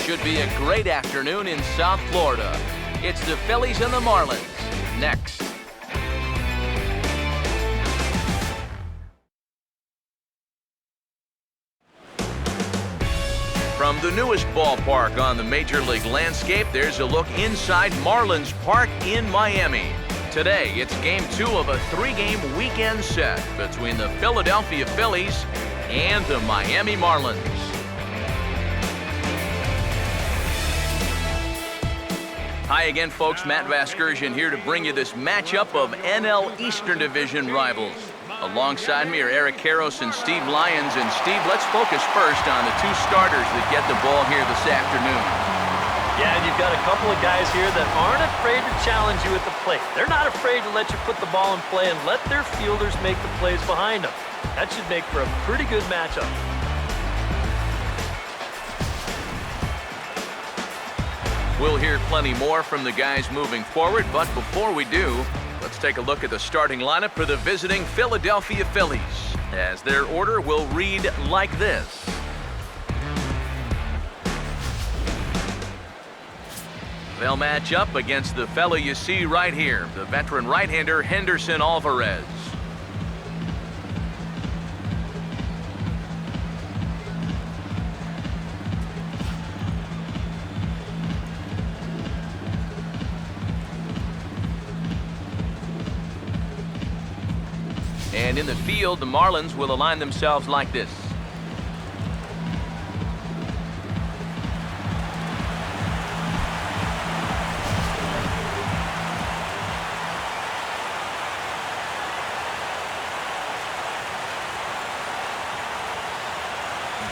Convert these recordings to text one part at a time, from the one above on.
should be a great afternoon in South Florida. It's the Phillies and the Marlins. Next. From the newest ballpark on the Major League landscape, there's a look inside Marlins Park in Miami. Today, it's Game 2 of a 3-game weekend set between the Philadelphia Phillies and the Miami Marlins. Hi again, folks. Matt Vasgersian here to bring you this matchup of NL Eastern Division rivals. Alongside me are Eric Karros and Steve Lyons. And Steve, let's focus first on the two starters that get the ball here this afternoon. Yeah, and you've got a couple of guys here that aren't afraid to challenge you at the plate. They're not afraid to let you put the ball in play and let their fielders make the plays behind them. That should make for a pretty good matchup. We'll hear plenty more from the guys moving forward, but before we do, let's take a look at the starting lineup for the visiting Philadelphia Phillies, as their order will read like this. They'll match up against the fellow you see right here, the veteran right-hander Henderson Alvarez. And in the field, the Marlins will align themselves like this.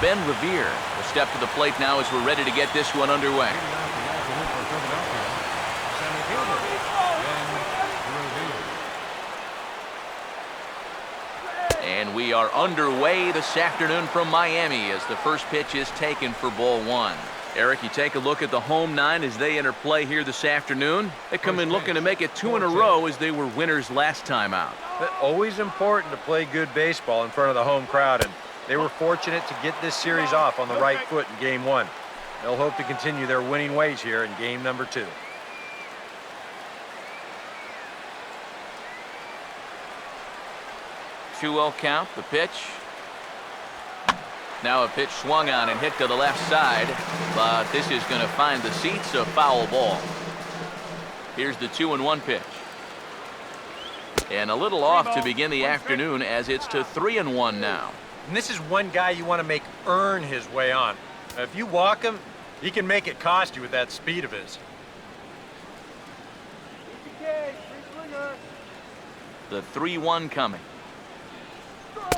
Ben Revere will step to the plate now as we're ready to get this one underway. And we are underway this afternoon from Miami as the first pitch is taken for ball one. Eric, you take a look at the home nine as they enter play here this afternoon. They come in looking to make it 2 in a row as they were winners last time out. But always important to play good baseball in front of the home crowd, and they were fortunate to get this series off on the right foot in Game 1. They'll hope to continue their winning ways here in Game number 2. Two-0 count, the pitch. Now a pitch swung on and hit to the left side, but this is going to find the seats, a foul ball. Here's the 2-1 pitch. And a little off to begin the afternoon as it's to 3-1 now. And this is one guy you want to make earn his way on. If you walk him, he can make it cost you with that speed of his. The 3-1 coming.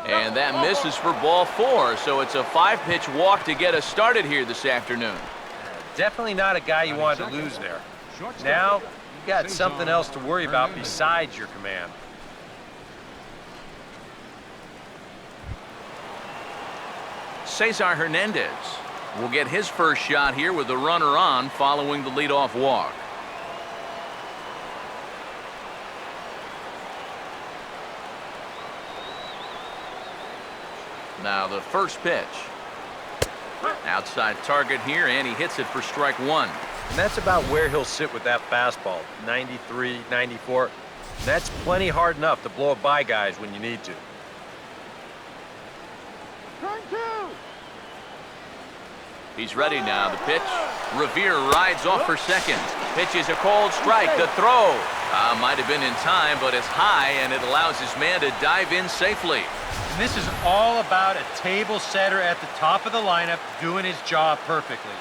And that misses for ball 4, so it's a 5-pitch walk to get us started here this afternoon. Definitely not a guy you want to lose there. Now, you've got something else to worry about besides your command. Cesar Hernandez will get his first shot here with the runner on following the leadoff walk. Now the first pitch. Outside target here, and he hits it for strike 1. And that's about where he'll sit with that fastball, 93, 94. And that's plenty hard enough to blow it by guys when you need to. He's ready now. The pitch. Revere rides off for second. Pitch is a cold strike. The throw might have been in time, but it's high, and it allows his man to dive in safely. And this is all about a table setter at the top of the lineup doing his job perfectly.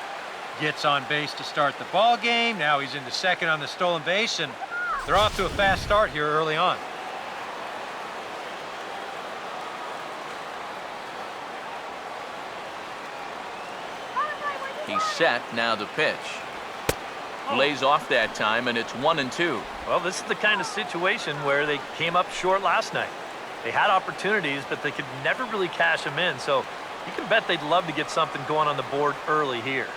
Gets on base to start the ball game. Now he's into second on the stolen base, and they're off to a fast start here early on. He's set. Now the pitch. Lays off that time, and it's 1-2. Well, this is the kind of situation where they came up short last night. They had opportunities, but they could never really cash them in, so you can bet they'd love to get something going on the board early here.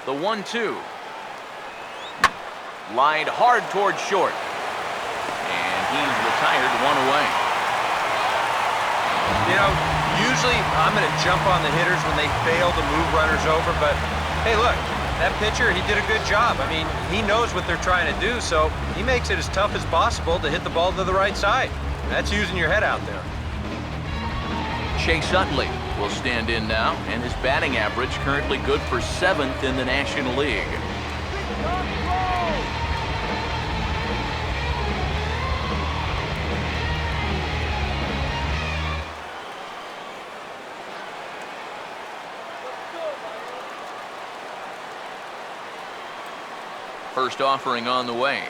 The 1-2. Lined hard toward short. And he's retired, 1 away. You know, usually I'm going to jump on the hitters when they fail to move runners over, but hey, look, that pitcher, he did a good job. I mean, he knows what they're trying to do, so he makes it as tough as possible to hit the ball to the right side. That's using your head out there. Chase Utley will stand in now, and his batting average currently good for 7th in the National League. First offering on the way.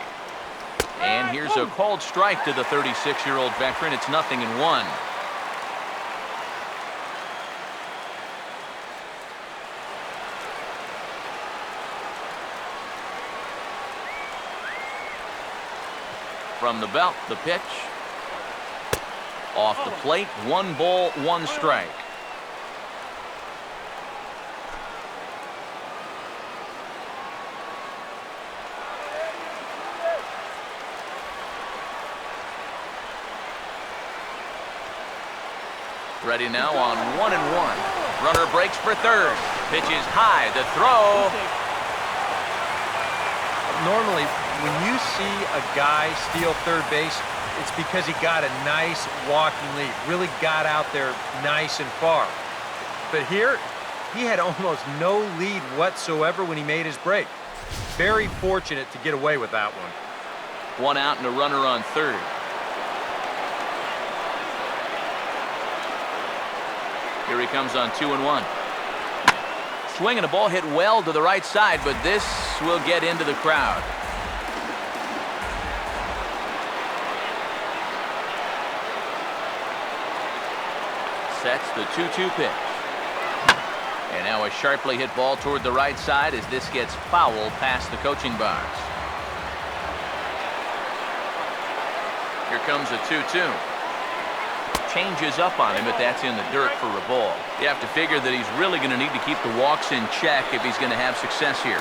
And here's a called strike to the 36-year-old veteran. It's 0-1. From the belt, the pitch. Off the plate, 1 ball, 1 strike. Ready now on 1-1. Runner breaks for third. Pitch is high. The throw. Normally, when you see a guy steal third base, it's because he got a nice walking lead, really got out there nice and far. But here, he had almost no lead whatsoever when he made his break. Very fortunate to get away with that one. 1 out and a runner on third. Here he comes on 2-1. Swing and a ball hit well to the right side, but this will get into the crowd. Sets the 2-2 pitch. And now a sharply hit ball toward the right side as this gets foul past the coaching box. Here comes a 2-2. Changes up on him, but that's in the dirt for a ball. You have to figure that he's really going to need to keep the walks in check if he's going to have success here.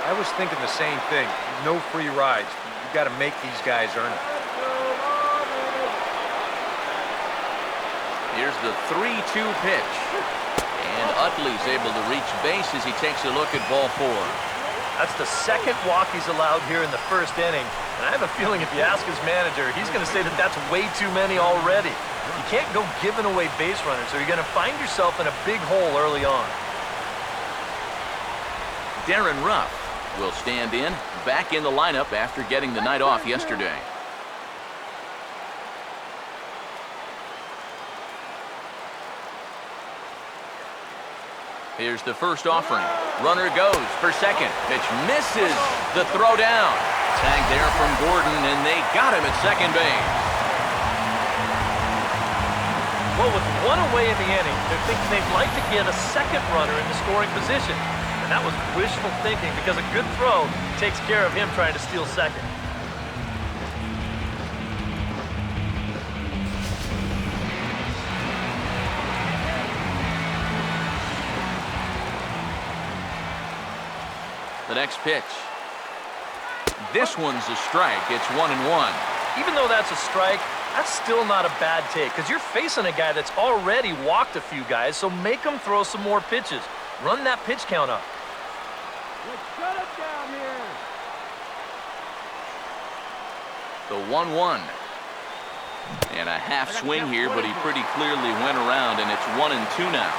I was thinking the same thing. No free rides. You got to make these guys earn it. Here's the 3-2 pitch. And Utley's able to reach base as he takes a look at ball 4. That's the second walk he's allowed here in the first inning. And I have a feeling if you ask his manager, he's going to say that that's way too many already. You can't go giving away base runners, or you're going to find yourself in a big hole early on. Darren Ruff will stand in, back in the lineup after getting the night off yesterday. Here's the first offering. Runner goes for second. Pitch misses. The throw down. Tag there from Gordon, and they got him at second base. Well, with 1 away in the inning, they're thinking they'd like to get a second runner in the scoring position. And that was wishful thinking because a good throw takes care of him trying to steal second. The next pitch. This one's a strike. It's 1-1. Even though that's a strike, that's still not a bad take because you're facing a guy that's already walked a few guys, so make him throw some more pitches. Run that pitch count up. Let's shut it down here. The 1-1. And a half swing here, but he pretty clearly went around, and it's 1-2 now.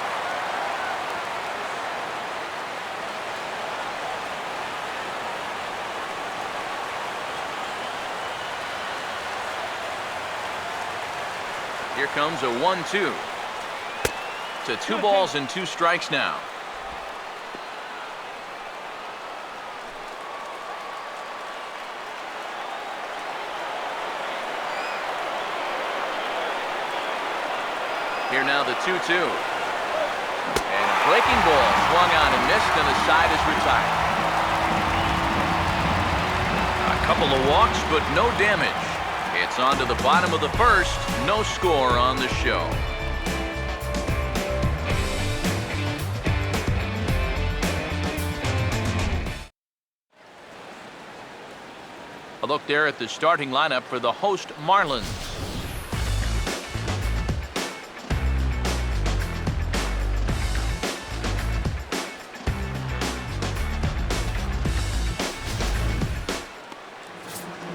Here comes a 1-2. To 2 balls and 2 strikes now. Here now the 2-2. And a breaking ball swung on and missed, and the side is retired. A couple of walks, but no damage. It's on to the bottom of the first. No score on the show. A look there at the starting lineup for the host Marlins.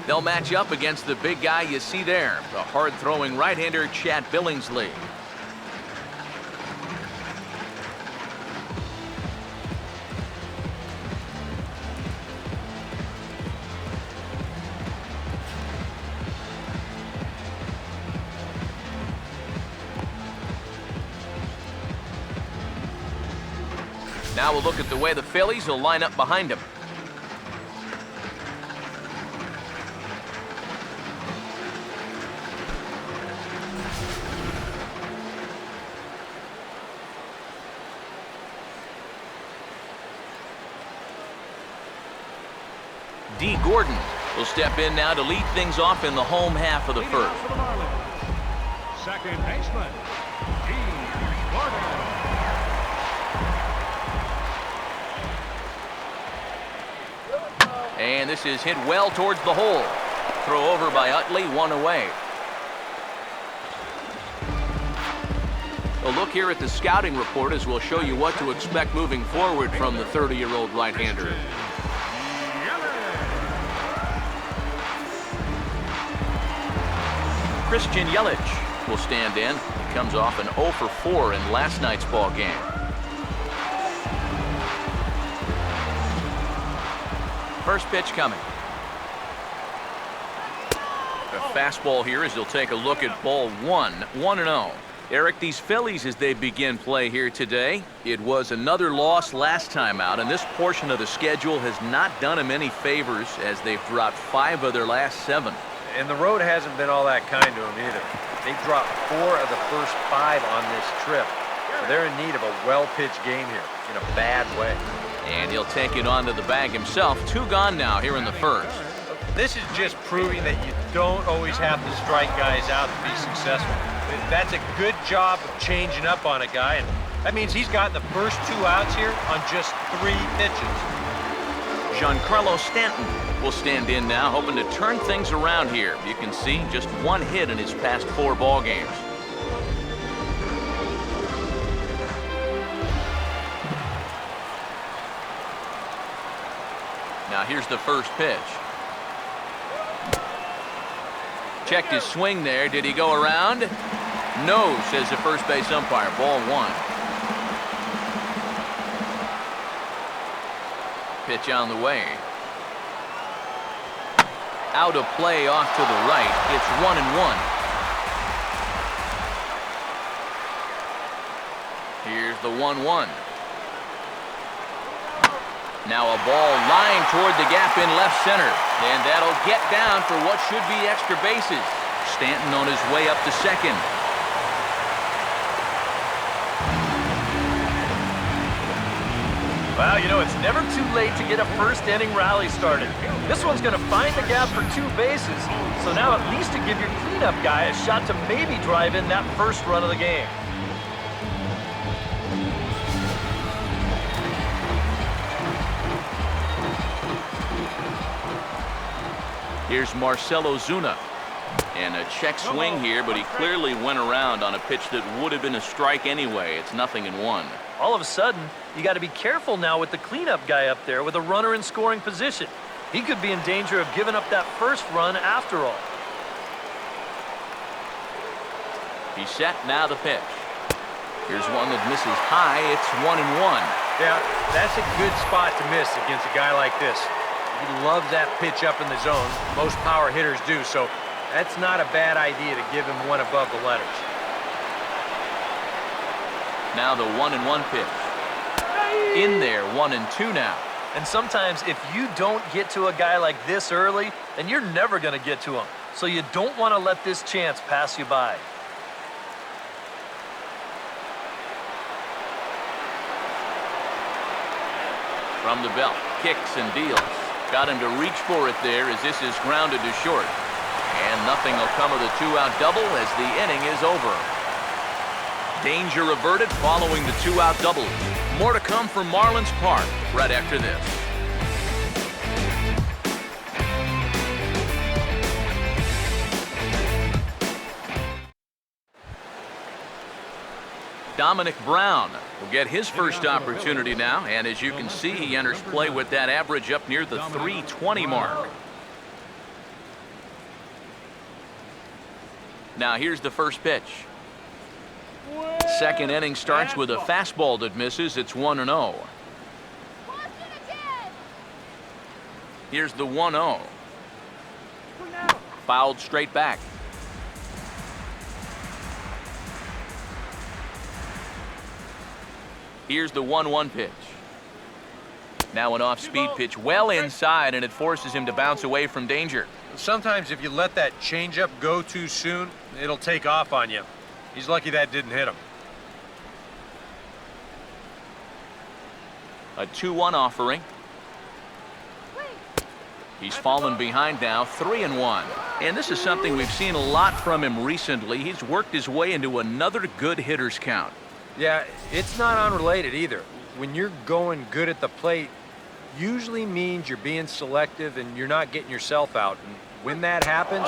They'll match up against the big guy you see there, the hard-throwing right-hander Chad Billingsley. Now we'll look at the way the Phillies will line up behind him. D. Gordon will step in now to lead things off in the home half of the first. For the Marlins, second baseman, D. Gordon. And this is hit well towards the hole. Throw over by Utley, one away. A look here at the scouting report as we'll show you what to expect moving forward from the 30-year-old right-hander. Christian Yelich will stand in. He comes off an 0 for 4 in last night's ball game. First pitch coming. A fastball here as you'll take a look at ball 1, 1-0. Eric, these Phillies as they begin play here today, it was another loss last time out, and this portion of the schedule has not done them any favors as they've dropped 5 of their last 7. And the road hasn't been all that kind to them either. They dropped 4 of the first 5 on this trip. So they're in need of a well-pitched game here in a bad way. And he'll take it onto the bag himself. 2 gone now here in the first. This is just proving that you don't always have to strike guys out to be successful. That's a good job of changing up on a guy, and that means he's gotten the first 2 outs here on just 3 pitches. Giancarlo Stanton will stand in now, hoping to turn things around here. You can see just 1 hit in his past 4 ball games. Now here's the first pitch. Checked his swing there. Did he go around? No, says the first base umpire. Ball 1. Pitch on the way. Out of play off to the right. It's 1-1. Here's the 1-1. Now a ball lined toward the gap in left center. And that'll get down for what should be extra bases. Stanton on his way up to second. Well, you know, it's never too late to get a first-inning rally started. This one's going to find the gap for 2 bases. So now at least to give your cleanup guy a shot to maybe drive in that first run of the game. Here's Marcell Ozuna. And a check swing here, but he clearly went around on a pitch that would have been a strike anyway. It's 0-1. All of a sudden, you got to be careful now with the cleanup guy up there with a runner in scoring position. He could be in danger of giving up that first run after all. He's set, now the pitch. Here's one that misses high. It's 1-1. Yeah, that's a good spot to miss against a guy like this. He loves that pitch up in the zone. Most power hitters do, so that's not a bad idea to give him one above the letters. Now the 1-1 pitch. In there, 1-2 now. And sometimes if you don't get to a guy like this early, then you're never going to get to him. So you don't want to let this chance pass you by. From the belt, kicks and deals. Got him to reach for it there as this is grounded to short. And nothing will come of the 2-out double as the inning is over. Danger averted following the 2-out double. More to come from Marlins Park right after this. Dominic Brown will get his first opportunity now, and as you can see, he enters play with that average up near the .320 mark. Now here's the first pitch. Second inning starts with a fastball that misses. It's 1-0. Here's the 1-0. Fouled straight back. Here's the 1-1 pitch. Now an off-speed pitch well inside, and it forces him to bounce away from danger. Sometimes if you let that changeup go too soon, it'll take off on you. He's lucky that didn't hit him. A 2-1 offering. He's fallen behind now, 3-1. And this is something we've seen a lot from him recently. He's worked his way into another good hitter's count. Yeah, it's not unrelated either. When you're going good at the plate, usually means you're being selective and you're not getting yourself out. And when that happens,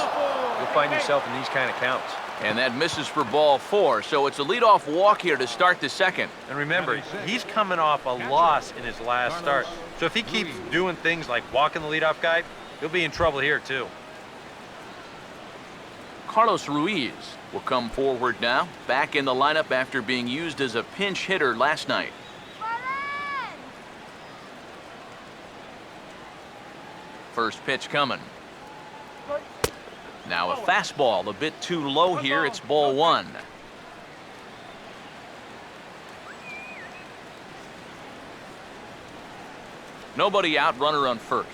you'll find yourself in these kind of counts. And that misses for ball 4, so it's a leadoff walk here to start the second. And remember, he's coming off a loss in his last start. So if he keeps doing things like walking the leadoff guy, he'll be in trouble here too. Carlos Ruiz will come forward now, back in the lineup after being used as a pinch hitter last night. First pitch coming. Now a fastball, a bit too low here. It's ball 1. Nobody out, runner on first.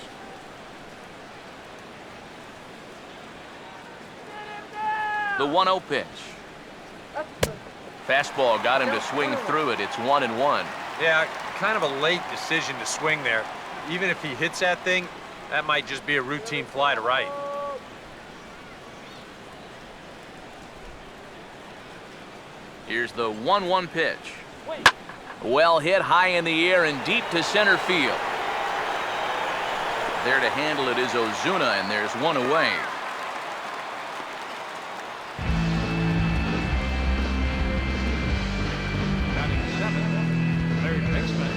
The 1-0 pitch. Fastball got him to swing through it. It's 1-1. Yeah, kind of a late decision to swing there. Even if he hits that thing, that might just be a routine fly to right. Here's the 1-1 pitch. Well hit high in the air and deep to center field. There to handle it is Ozuna, and there's one away. Batting 7th, third baseman,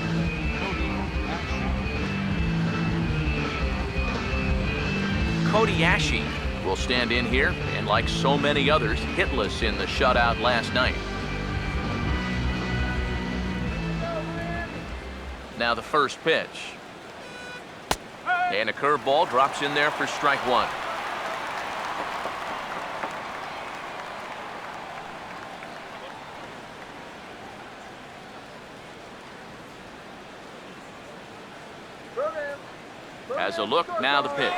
Cody Ashe will stand in here, and like so many others, hitless in the shutout last night. Now the first pitch. And a curveball drops in there for strike 1. Has a look, now the pitch.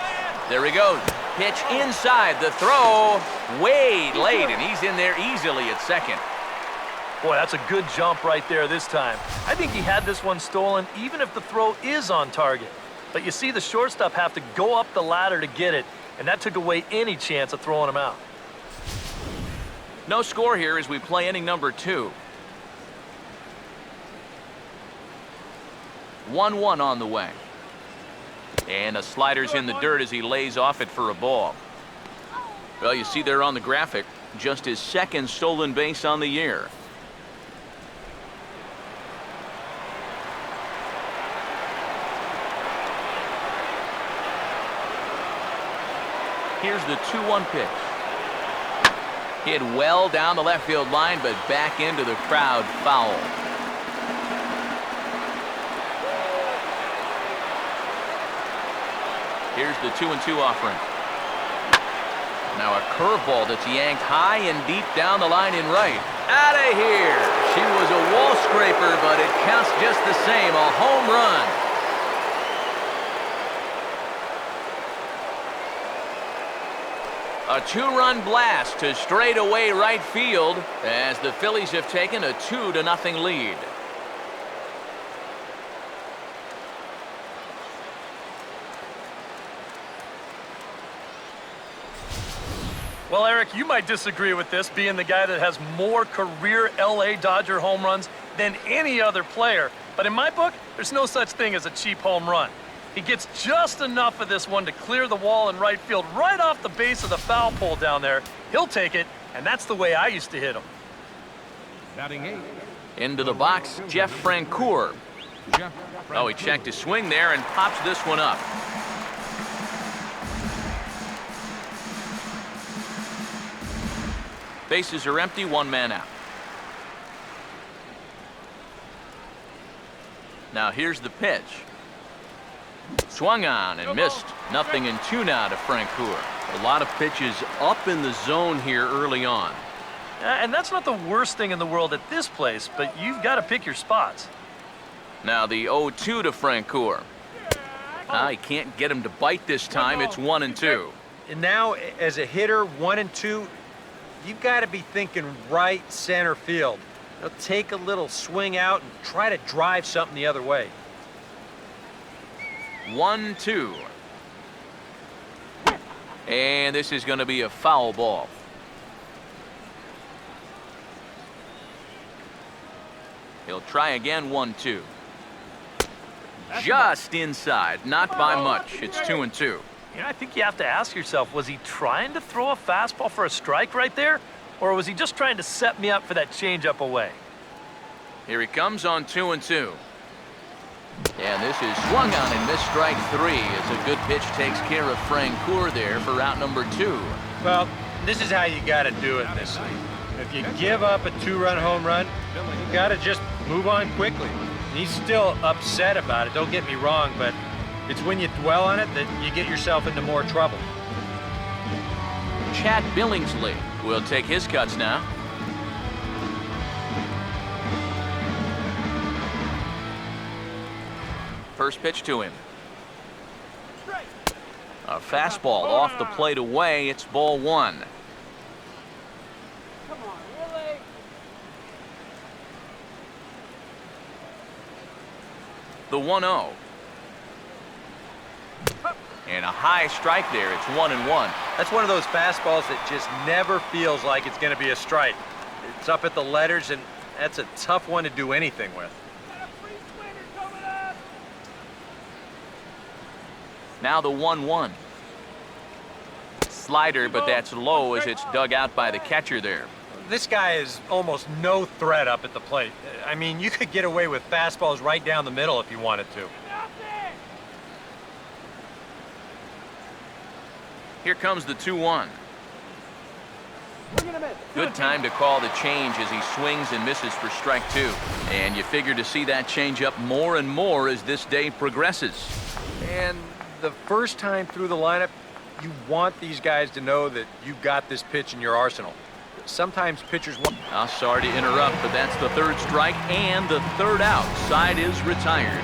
There he goes. Pitch inside, the throw way late, and he's in there easily at second. Boy, that's a good jump right there this time. I think he had this one stolen even if the throw is on target. But you see the shortstop have to go up the ladder to get it, and that took away any chance of throwing him out. No score here as we play inning number 2. 1-1 on the way. And a slider's in the dirt as he lays off it for a ball. Well, you see there on the graphic, just his second stolen base on the year. Here's the 2-1 pitch. Hit well down the left field line, but back into the crowd, foul. Here's the 2-2 offering. Now a curveball that's yanked high and deep down the line in right. Out of here! She was a wall scraper, but it counts just the same. A home run. A 2-run blast to straightaway right field as the Phillies have taken a 2-0 lead. Well, Eric, you might disagree with this, being the guy that has more career LA Dodger home runs than any other player. But in my book, there's no such thing as a cheap home run. He gets just enough of this one to clear the wall in right field right off the base of the foul pole down there. He'll take it, and that's the way I used to hit him. batting 8th. Into the box, Jeff Francoeur. Oh, he checked his swing there and pops this one up. Bases are empty, one man out. Now here's the pitch. Swung on and missed. 0-2 now to Francoeur. A lot of pitches up in the zone here early on. And that's not the worst thing in the world at this place, but you've got to pick your spots. Now the 0-2 to Francoeur. He can't get him to bite this time. It's 1-2. And now, as a hitter, 1-2, you've got to be thinking right center field. Now, take a little swing out and try to drive something the other way. 1-2. And this is going to be a foul ball. He'll try again, 1-2. Just inside, not by much. It's 2-2. You know, I think you have to ask yourself, was he trying to throw a fastball for a strike right there? Or was he just trying to set me up for that changeup away? Here he comes on 2-2. And this is swung on and missed, strike 3 as a good pitch takes care of Francoeur there for out number 2. Well, this is how you got to do it this league. If you give up a 2-run home run, you got to just move on quickly. He's still upset about it, don't get me wrong, but it's when you dwell on it that you get yourself into more trouble. Chad Billingsley will take his cuts now. First pitch to him. A fastball off the plate away. It's ball 1. Come on, really? The 1-0. And a high strike there. It's 1-1. That's one of those fastballs that just never feels like it's going to be a strike. It's up at the letters, and that's a tough one to do anything with. Now the 1-1. Slider, but that's low as it's dug out by the catcher there. This guy is almost no threat up at the plate. I mean, you could get away with fastballs right down the middle if you wanted to. Here comes the 2-1. Good time to call the change as he swings and misses for strike 2. And you figure to see that change up more and more as this day progresses. And the first time through the lineup, you want these guys to know that you've got this pitch in your arsenal. Sometimes pitchers want... Sorry to interrupt, but that's the 3rd strike and the 3rd out. Side is retired.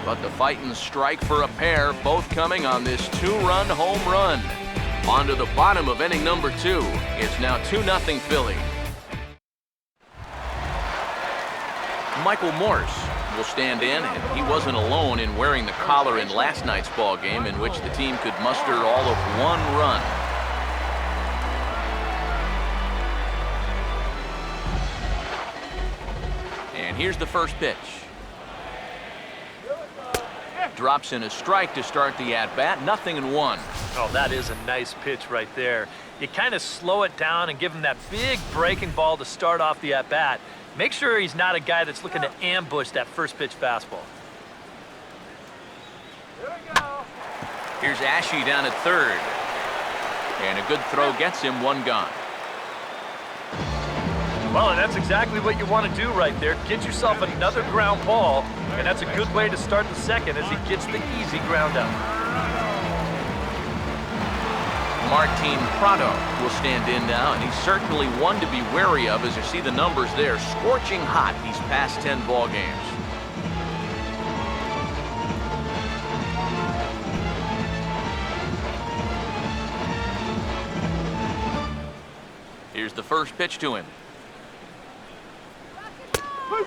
But the fighting strike for a pair, both coming on this 2-run home run. On to the bottom of inning number 2. It's now 2-0 Philly. Michael Morse will stand in, and he wasn't alone in wearing the collar in last night's ball game, in which the team could muster all of 1 run. And here's the first pitch. Drops in a strike to start the at-bat. 0-1. Oh, that is a nice pitch right there. You kind of slow it down and give him that big breaking ball to start off the at-bat. Make sure he's not a guy that's looking to ambush that first pitch fastball. Here's Ashe down at 3rd. And a good throw gets him 1 gone. Well, and that's exactly what you want to do right there. Get yourself another ground ball, and that's a good way to start the 2nd as he gets the easy ground out. Martin Prado will stand in now, and he's certainly one to be wary of as you see the numbers there. Scorching hot these past 10 ball games. Here's the first pitch to him.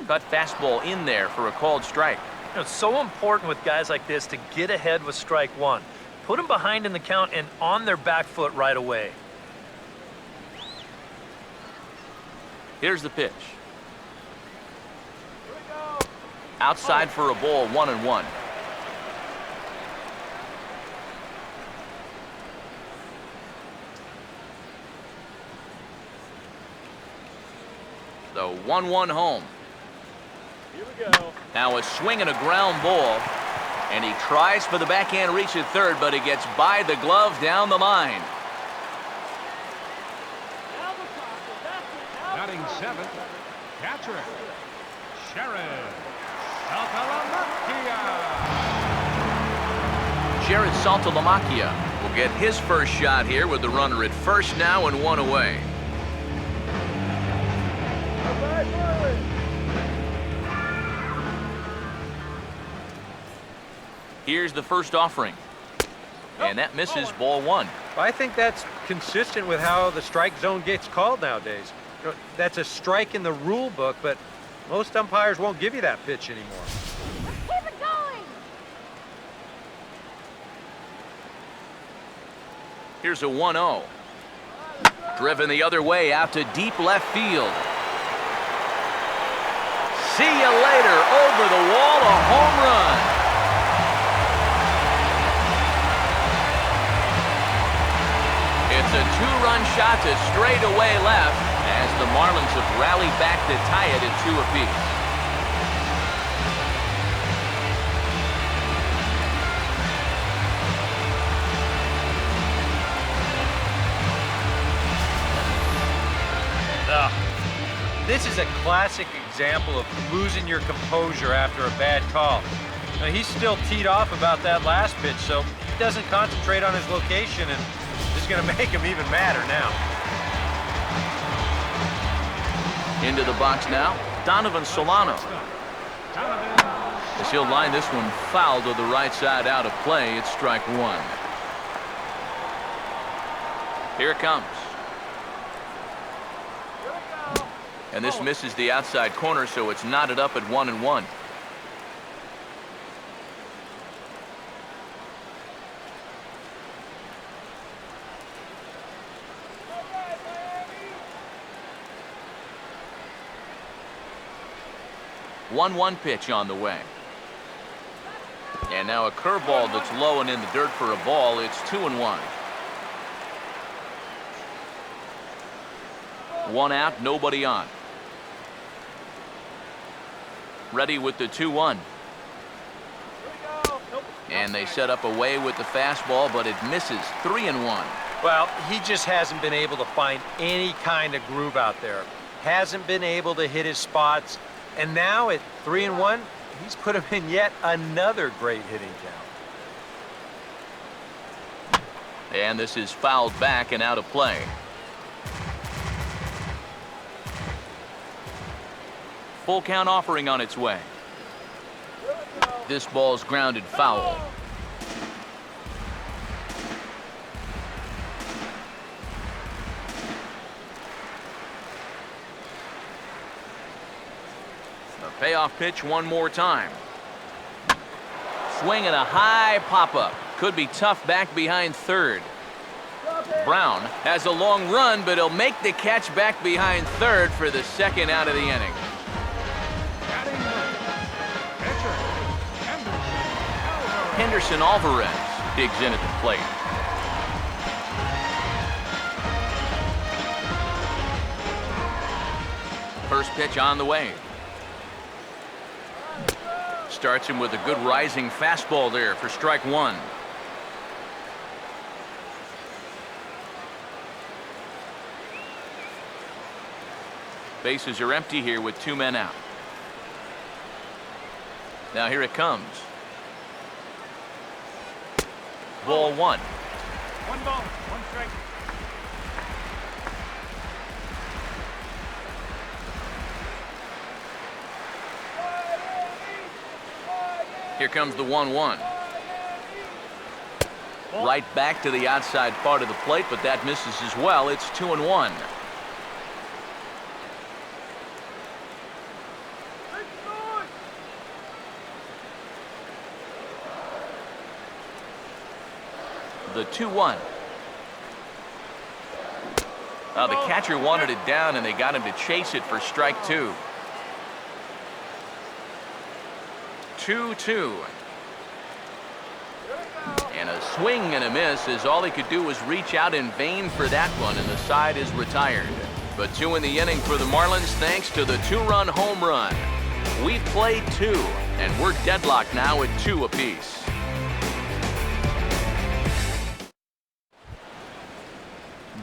Cut fastball in there for a called strike. You know, it's so important with guys like this to get ahead with strike 1. Put them behind in the count and on their back foot right away. Here's the pitch. Outside for a ball, 1-1. The 1-1 home. Here we go. Now a swing and a ground ball. And he tries for the backhand reach at 3rd, but he gets by the glove down the line. Batting seventh, catcher, Sheriff Saltalamacchia. Jared Saltalamacchia will get his first shot here with the runner at first now and one away. Here's the first offering. And that misses, ball one. I think that's consistent with how the strike zone gets called nowadays. You know, that's a strike in the rule book, but most umpires won't give you that pitch anymore. Keep it going. Here's a 1-0. Driven the other way out to deep left field. See you later. Over the wall, a home run. It's a two-run shot to straightaway left as the Marlins have rallied back to tie it at 2 apiece. This is a classic example of losing your composure after a bad call. Now, he's still teed off about that last pitch, so he doesn't concentrate on his location, and it's going to make him even madder now. Into the box now, Donovan Solano. As he'll line this one foul to the right side out of play, it's strike one. Here it comes. And this misses the outside corner, so it's knotted up at 1-1. One pitch on the way. And now a curveball that's low and in the dirt for a ball. It's 2-1. One out, nobody on. Ready with the 2-1. And they set up away with the fastball, but it misses. 3-1. Well, he just hasn't been able to find any kind of groove out there. Hasn't been able to hit his spots. And now at 3-1, he's put him in yet another great hitting count. And this is fouled back and out of play. Full count offering on its way. This ball's grounded foul. A payoff pitch one more time. Swing and a high pop-up. Could be tough back behind third. Brown has a long run, but he'll make the catch back behind third for the second out of the inning. Henderson Alvarez digs in at the plate. First pitch on the way. Starts him with a good rising fastball there for strike one. Bases are empty here with 2 men out. Now here it comes. Ball one. 1 ball, 1 strike. Here comes the 1-1. Right back to the outside part of the plate, but that misses as well. It's 2-1. The 2-1. The catcher wanted it down, and they got him to chase it for strike two. 2-2. And a swing and a miss, as all he could do was reach out in vain for that one, and the side is retired. But 2 in the inning for the Marlins thanks to the 2-run home run. We've played 2, and we're deadlocked now at 2 apiece.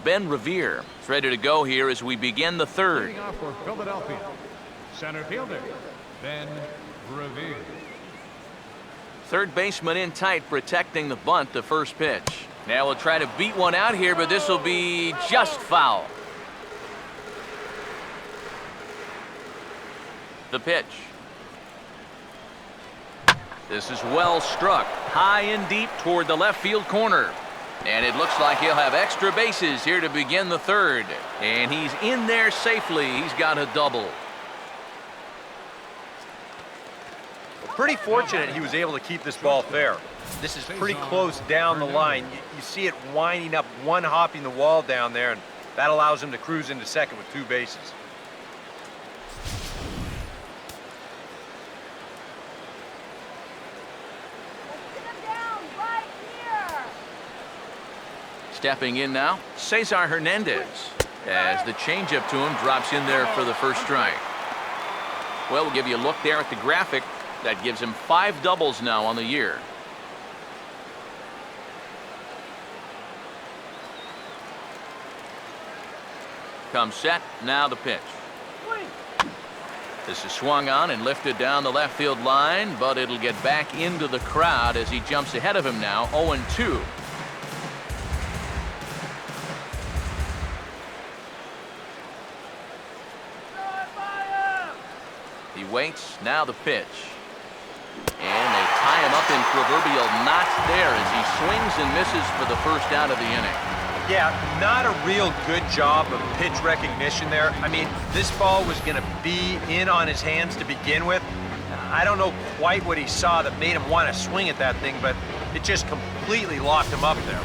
Ben Revere is ready to go here as we begin the third. Leading off for Philadelphia, center fielder, Ben Revere. Third baseman in tight, protecting the bunt, the first pitch. Now we'll try to beat one out here, but this will be just foul. The pitch. This is well struck, high and deep toward the left field corner. And it looks like he'll have extra bases here to begin the third. And he's in there safely. He's got a double. Pretty fortunate he was able to keep this ball fair. This is pretty close down the line. You see it winding up, one hopping the wall down there, and that allows him to cruise into second with 2 bases. Sit him down right here. Stepping in now, Cesar Hernandez, as the changeup to him drops in there for the first strike. Well, we'll give you a look there at the graphic. That gives him 5 doubles now on the year. Comes set, now the pitch. This is swung on and lifted down the left field line, but it'll get back into the crowd as he jumps ahead of him now, 0-2. He waits, now the pitch. And they tie him up in proverbial knots there as he swings and misses for the first out of the inning. Yeah, not a real good job of pitch recognition there. I mean, this ball was going to be in on his hands to begin with. I don't know quite what he saw that made him want to swing at that thing, but it just completely locked him up there.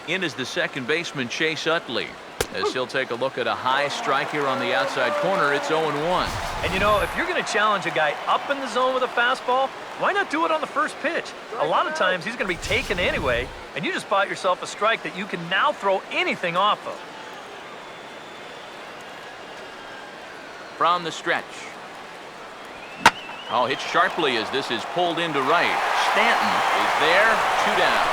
In is the second baseman, Chase Utley, as he'll take a look at a high strike here on the outside corner. It's 0-1. And you know, if you're going to challenge a guy up in the zone with a fastball, why not do it on the first pitch? A lot of times he's going to be taken anyway, and you just bought yourself a strike that you can now throw anything off of. From the stretch. Oh, hit sharply as this is pulled into right. Stanton is there, 2 down.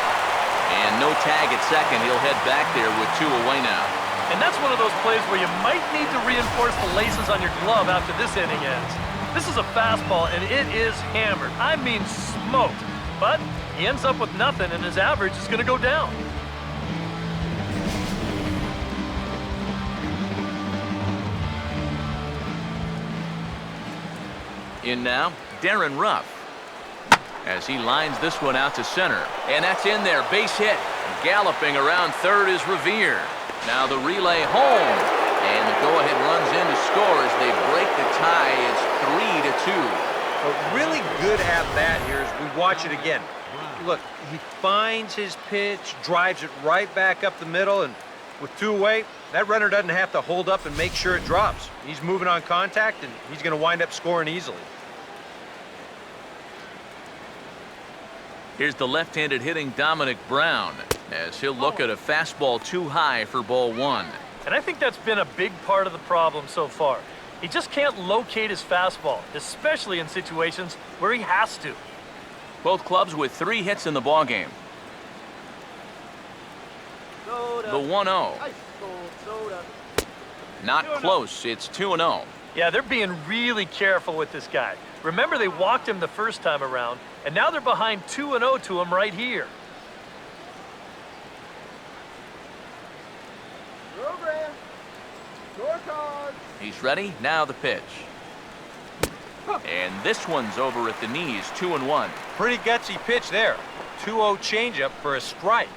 And no tag at second. He'll head back there with 2 away now. And that's one of those plays where you might need to reinforce the laces on your glove after this inning ends. This is a fastball, and it is hammered. I mean smoked. But he ends up with nothing, and his average is going to go down. In now, Darren Ruff, as he lines this one out to center. And that's in there, base hit. Galloping around third is Revere. Now the relay home, and the go-ahead runs in to score as they break the tie. It's 3-2. A really good at-bat here as we watch it again. Look, he finds his pitch, drives it right back up the middle, and with 2 away, that runner doesn't have to hold up and make sure it drops. He's moving on contact, and he's going to wind up scoring easily. Here's the left-handed hitting Dominic Brown, as he'll look at a fastball too high for ball 1. And I think that's been a big part of the problem so far. He just can't locate his fastball, especially in situations where he has to. Both clubs with 3 hits in the ballgame. The 1-0. Not close. It's 2-0. Yeah, they're being really careful with this guy. Remember, they walked him the first time around, and now they're behind 2-0 to him right here. He's ready. Now the pitch. And this one's over at the knees, 2-1. Pretty gutsy pitch there. 2-0 changeup for a strike.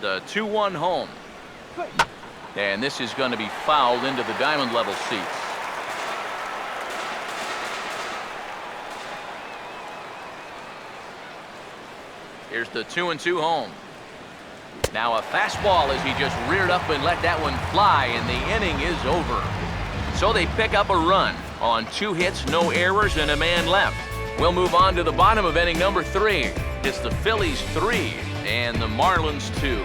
The 2-1 home. And this is going to be fouled into the diamond level seats. Here's the 2-2 home. Now a fastball as he just reared up and let that one fly, and the inning is over. So they pick up a run on 2 hits, no errors, and a man left. We'll move on to the bottom of inning number 3. It's the Phillies 3 and the Marlins 2.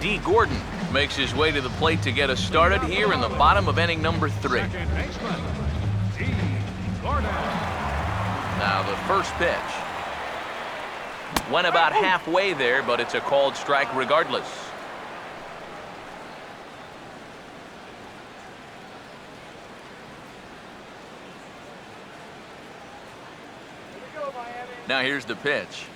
D. Gordon makes his way to the plate to get us started here in the bottom of inning number 3. Second baseman, D. Gordon. Now the first pitch. Went about halfway there, but it's a called strike regardless. Now here's the pitch.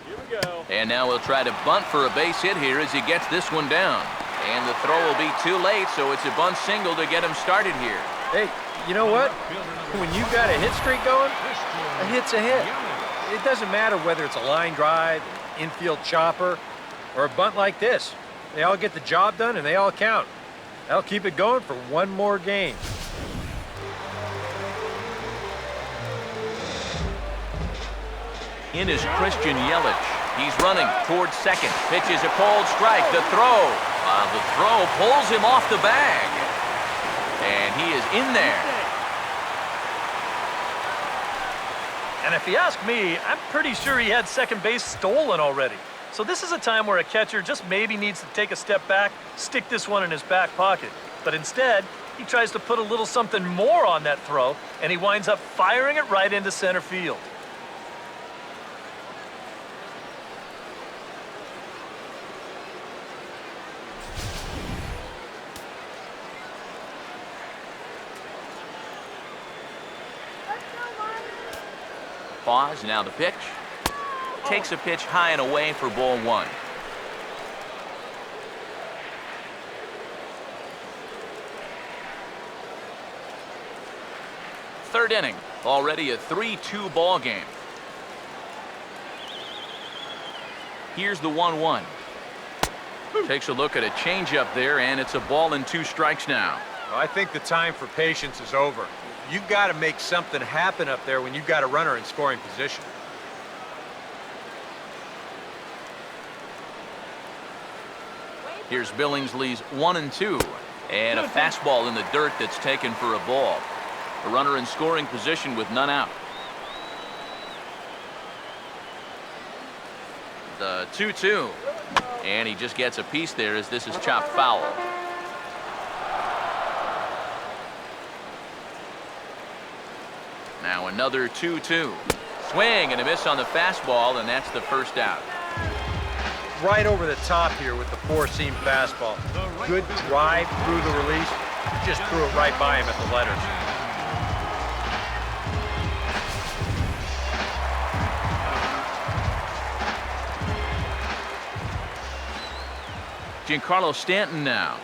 Here we go. And now he'll try to bunt for a base hit here as he gets this one down. And the throw will be too late, so it's a bunt single to get him started here. Hey, you know what? When you've got a hit streak going, a hit's a hit. It doesn't matter whether it's a line drive, an infield chopper, or a bunt like this. They all get the job done and they all count. That'll keep it going for one more game. In is Christian Yelich. He's running towards second. Pitches a called strike. The throw. The throw pulls him off the bag. And he is in there. And if you ask me, I'm pretty sure he had second base stolen already. So this is a time where a catcher just maybe needs to take a step back, stick this one in his back pocket. But instead, he tries to put a little something more on that throw, and he winds up firing it right into center field. Pause, now the pitch. Takes a pitch high and away for ball 1. Third inning, already a 3-2 ball game. Here's the 1-1. Takes a look at a changeup there, and it's a ball and 2 strikes now. I think the time for patience is over. You've got to make something happen up there when you've got a runner in scoring position. Here's Billingsley's 1-2, and a fastball in the dirt that's taken for a ball. A runner in scoring position with none out. The 2-2, and he just gets a piece there as this is chopped foul. Now another 2-2. Swing and a miss on the fastball, and that's the first out. Right over the top here with the 4-seam fastball. Good drive through the release. Just threw it right by him at the letters. Giancarlo Stanton now.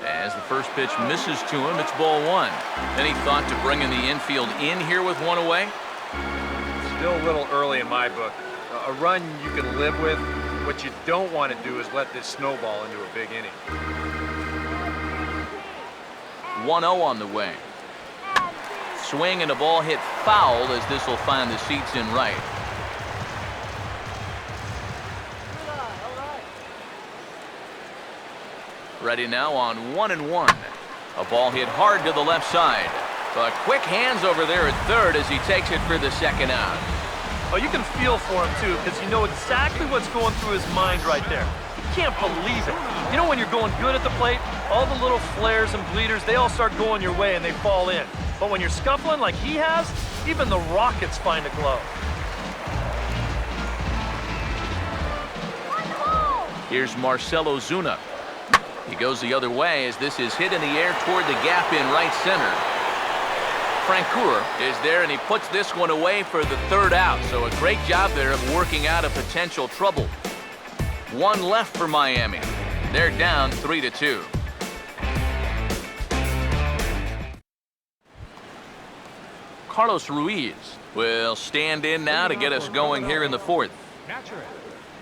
As the first pitch misses to him, it's ball 1. Any thought to bringing the infield in here with one away? Still a little early in my book. A run you can live with. What you don't want to do is let this snowball into a big inning. 1-0 on the way. Swing and a ball hit foul as this will find the seats in right. Ready now on 1-1. A ball hit hard to the left side. But quick hands over there at third as he takes it for the second out. Oh, you can feel for him, too, because you know exactly what's going through his mind right there. You can't believe it. You know when you're going good at the plate, all the little flares and bleeders, they all start going your way and they fall in. But when you're scuffling like he has, even the Rockets find a glove. Here's Marcelo Zuna. He goes the other way as this is hit in the air toward the gap in right center. Francoeur is there, and he puts this one away for the third out. So a great job there of working out a potential trouble. 1 left for Miami. They're down 3-2. Carlos Ruiz will stand in now to get us going here in the 4th. Catcher,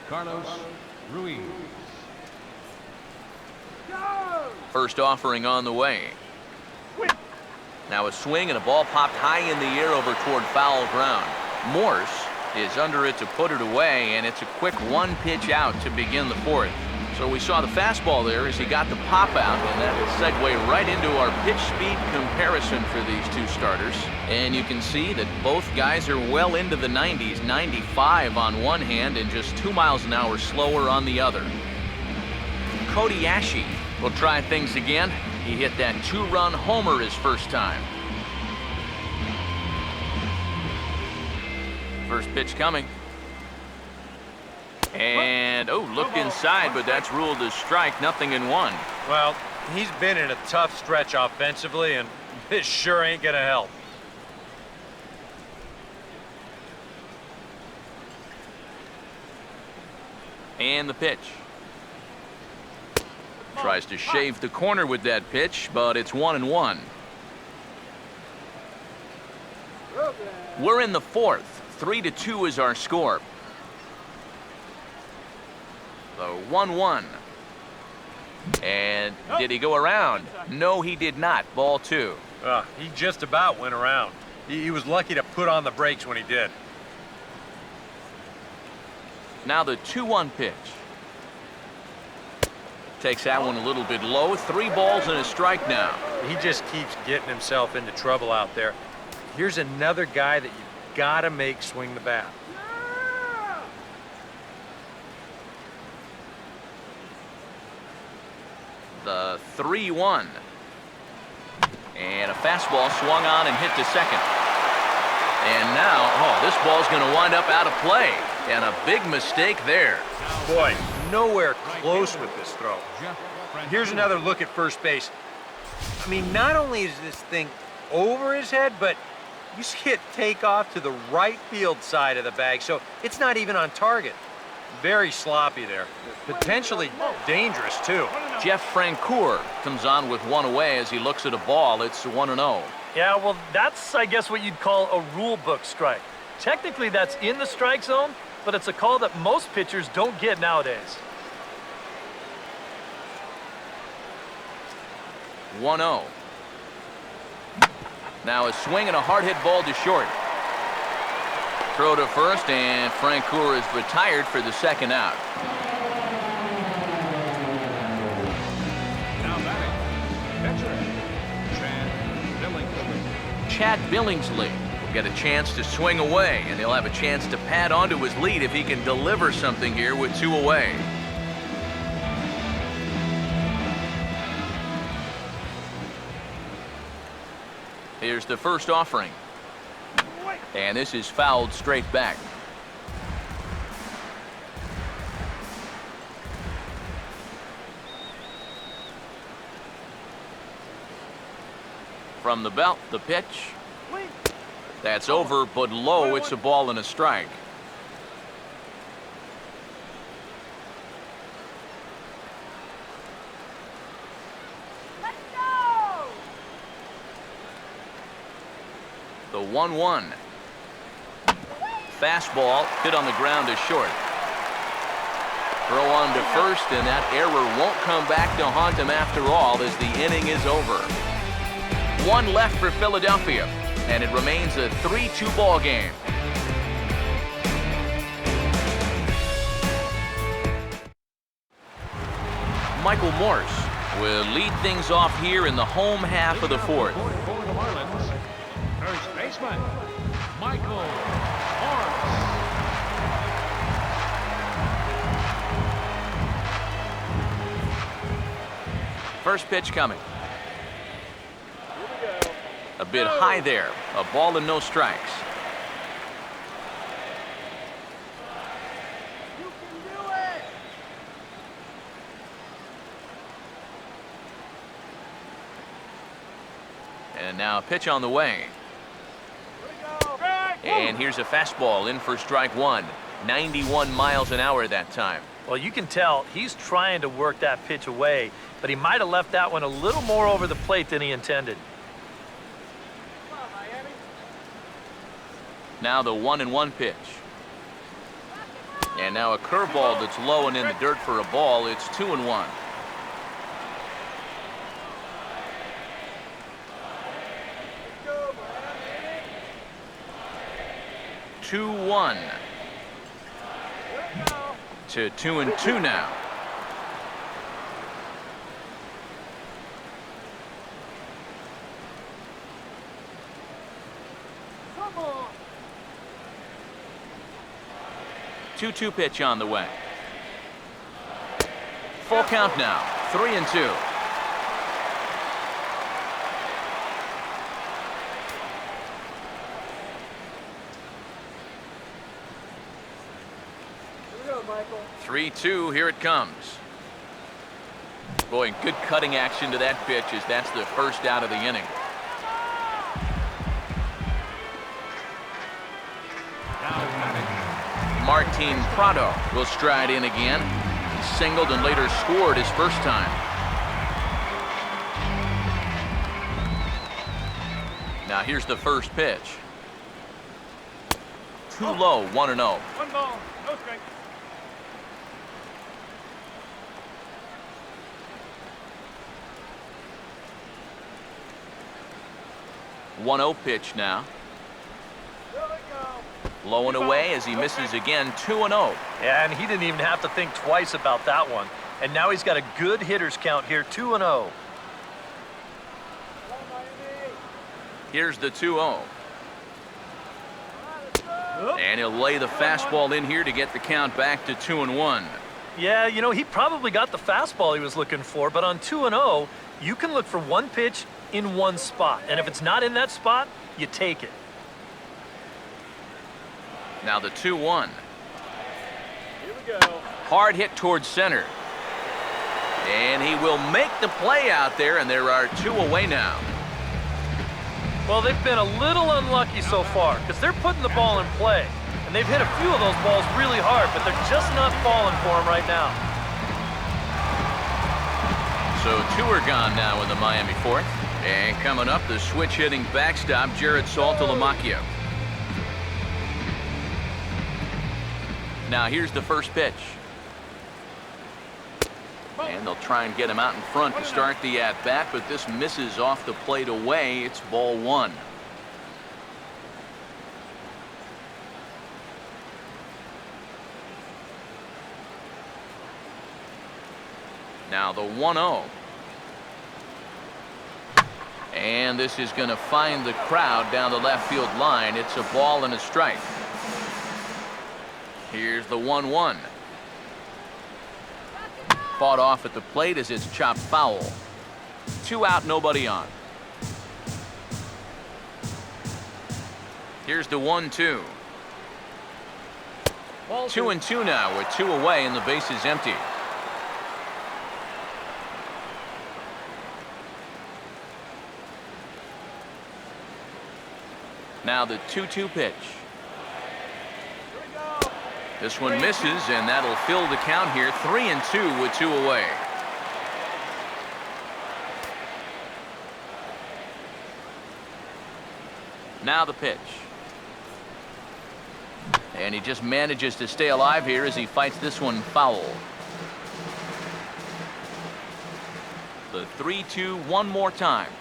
Carlos Ruiz. First offering on the way. Now a swing and a ball popped high in the air over toward foul ground. Morse is under it to put it away, and it's a quick 1 pitch out to begin the 4th. So we saw the fastball there as he got the pop out, and that will segue right into our pitch speed comparison for these two starters. And you can see that both guys are well into the 90s, 95 on one hand and just 2 miles an hour slower on the other. Cody Ashe will try things again. He hit that 2-run homer his first time. First pitch coming. And, oh, looked inside, but that's ruled a strike, 0-1. Well, he's been in a tough stretch offensively, and this sure ain't gonna help. And the pitch. Tries to shave the corner with that pitch, but it's 1-1. We're in the fourth. 3-2 is our score. The 1-1. And did he go around? No, he did not. Ball 2. He just about went around. He was lucky to put on the brakes when he did. Now the 2-1 pitch. Takes that one a little bit low. 3 balls and a strike now. He just keeps getting himself into trouble out there. Here's another guy that you've got to make swing the bat. The 3-1. And a fastball swung on and hit to second. And now, oh, this ball's going to wind up out of play. And a big mistake there. Boy, nowhere close with this throw. Here's another look at first base. I mean, not only is this thing over his head, but you see it take off to the right field side of the bag, so it's not even on target. Very sloppy there. Potentially dangerous, too. Jeff Francoeur comes on with one away as he looks at a ball. It's 1-0. Yeah, well, that's, I guess, what you'd call a rule book strike. Technically, that's in the strike zone, but it's a call that most pitchers don't get nowadays. 1-0. Now a swing and a hard hit ball to short. Throw to first, and Francoeur is retired for the second out. Now batting, pitcher, Chad Billingsley will get a chance to swing away, and he'll have a chance to pad onto his lead if he can deliver something here with 2 away. Here's the first offering. And this is fouled straight back. From the belt, the pitch. That's over, but low. It's a ball and a strike. Let's go! The 1-1. Fastball hit on the ground to short. Throw on to first, and that error won't come back to haunt him after all as the inning is over. 1 left for Philadelphia, and it remains a 3-2 ball game. Michael Morse will lead things off here in the home half of the fourth. For the Marlins, first baseman, Michael Morris. First pitch coming. A bit high there. A ball and no strikes. You can do it! And now a pitch on the way. And here's a fastball in for strike 1. 91 miles an hour that time. Well, you can tell he's trying to work that pitch away, but he might have left that one a little more over the plate than he intended. Now the 1-1 pitch. And now a curveball that's low and in the dirt for a ball. It's 2-1. Two 1 to 2-2 now. 2-2 pitch on the way. Full count now, 3-2. Here we go, Michael. 3-2, here it comes. Boy, good cutting action to that pitch as that's the first out of the inning. Martin Prado will stride in again. He singled and later scored his first time. Now here's the first pitch. Too low, 1-0. One ball, no strike. 1-0 pitch now. Low and away as he misses again, 2-0. Yeah, and he didn't even have to think twice about that one. And now he's got a good hitters count here, 2-0. Here's the 2-0. And he'll lay the fastball in here to get the count back to 2-1. Yeah, you know, he probably got the fastball he was looking for, but on 2-0, you can look for one pitch in one spot. And if it's not in that spot, you take it. Now the 2-1. Here we go. Hard hit towards center. And he will make the play out there, and there are 2 away now. Well, they've been a little unlucky so far because they're putting the ball in play. And they've hit a few of those balls really hard, but they're just not falling for them right now. So 2 are gone now in the Miami fourth. And coming up, the switch-hitting backstop, Jared Saltalamacchia. Now here's the first pitch. And they'll try and get him out in front to start the at-bat, but this misses off the plate away. It's ball 1. Now the 1-0. And this is going to find the crowd down the left field line. It's a ball and a strike. Here's the 1-1. Fought off at the plate as it's chopped foul. 2 out, nobody on. Here's the 1-2. 2-2 now with 2 away and the base is empty. Now the 2-2 pitch. This one misses, and that'll fill the count here. 3-2 with 2 away. Now the pitch. And he just manages to stay alive here as he fights this one foul. The 3-2 one more time.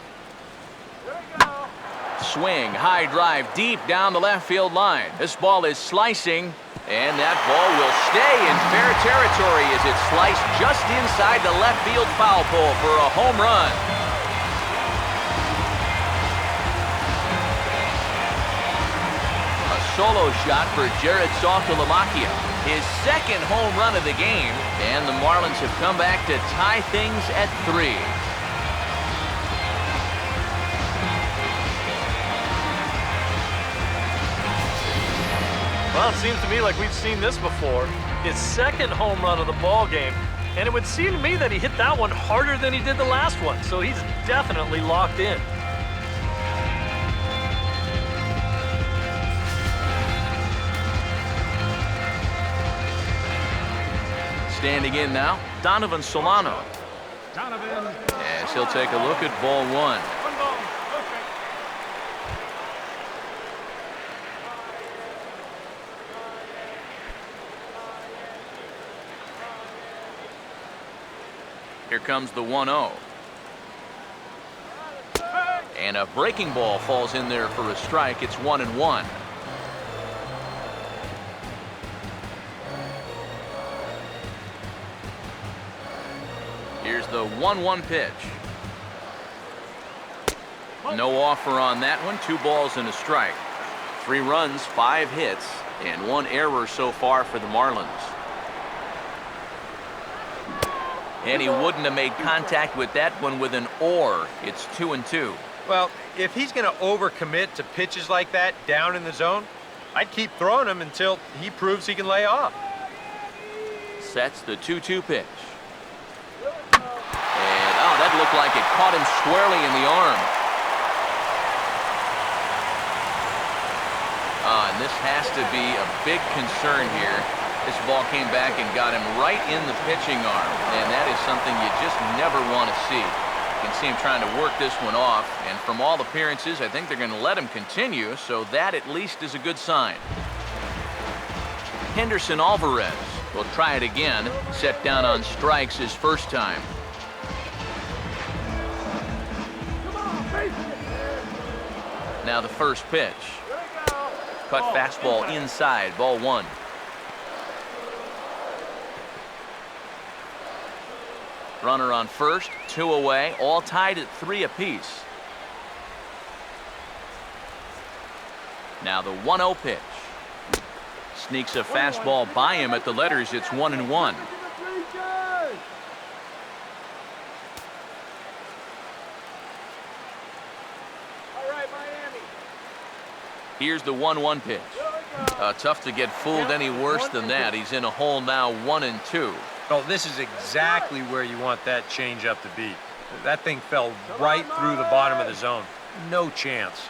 Swing, high drive, deep down the left field line. This ball is slicing, and that ball will stay in fair territory as it's sliced just inside the left field foul pole for a home run. A solo shot for Jared Saltalamacchia, his second home run of the game, and the Marlins have come back to tie things at 3. Well, it seems to me like we've seen this before. His second home run of the ball game. And it would seem to me that he hit that one harder than he did the last one. So he's definitely locked in. Standing in now, Donovan Solano. Donovan. As he'll take a look at ball 1. One ball, no strike. Here comes the 1-0. And a breaking ball falls in there for a strike. It's 1-1. Here's the 1-1 pitch. No offer on that one. 2 balls and a strike. 3 runs, 5 hits. And one error so far for the Marlins. And he wouldn't have made contact with that one with an or. It's 2-2. Well, if he's going to overcommit to pitches like that down in the zone, I'd keep throwing him until he proves he can lay off. Sets the 2-2 pitch. And, oh, that looked like it caught him squarely in the arm. And this has to be a big concern here. This ball came back and got him right in the pitching arm, and that is something you just never want to see. You can see him trying to work this one off, and from all appearances, I think they're going to let him continue, so that at least is a good sign. Henderson Alvarez will try it again, set down on strikes his first time. Now the first pitch. Cut fastball inside, ball 1. Runner on first, 2 away, all tied at 3 apiece. Now the 1-0 pitch. Sneaks a fastball by him at the letters. It's 1-1. Here's the 1-1 pitch. Tough to get fooled any worse than that. He's in a hole now, 1-2. Well, this is exactly where you want that changeup to be. That thing fell right through the bottom of the zone. No chance.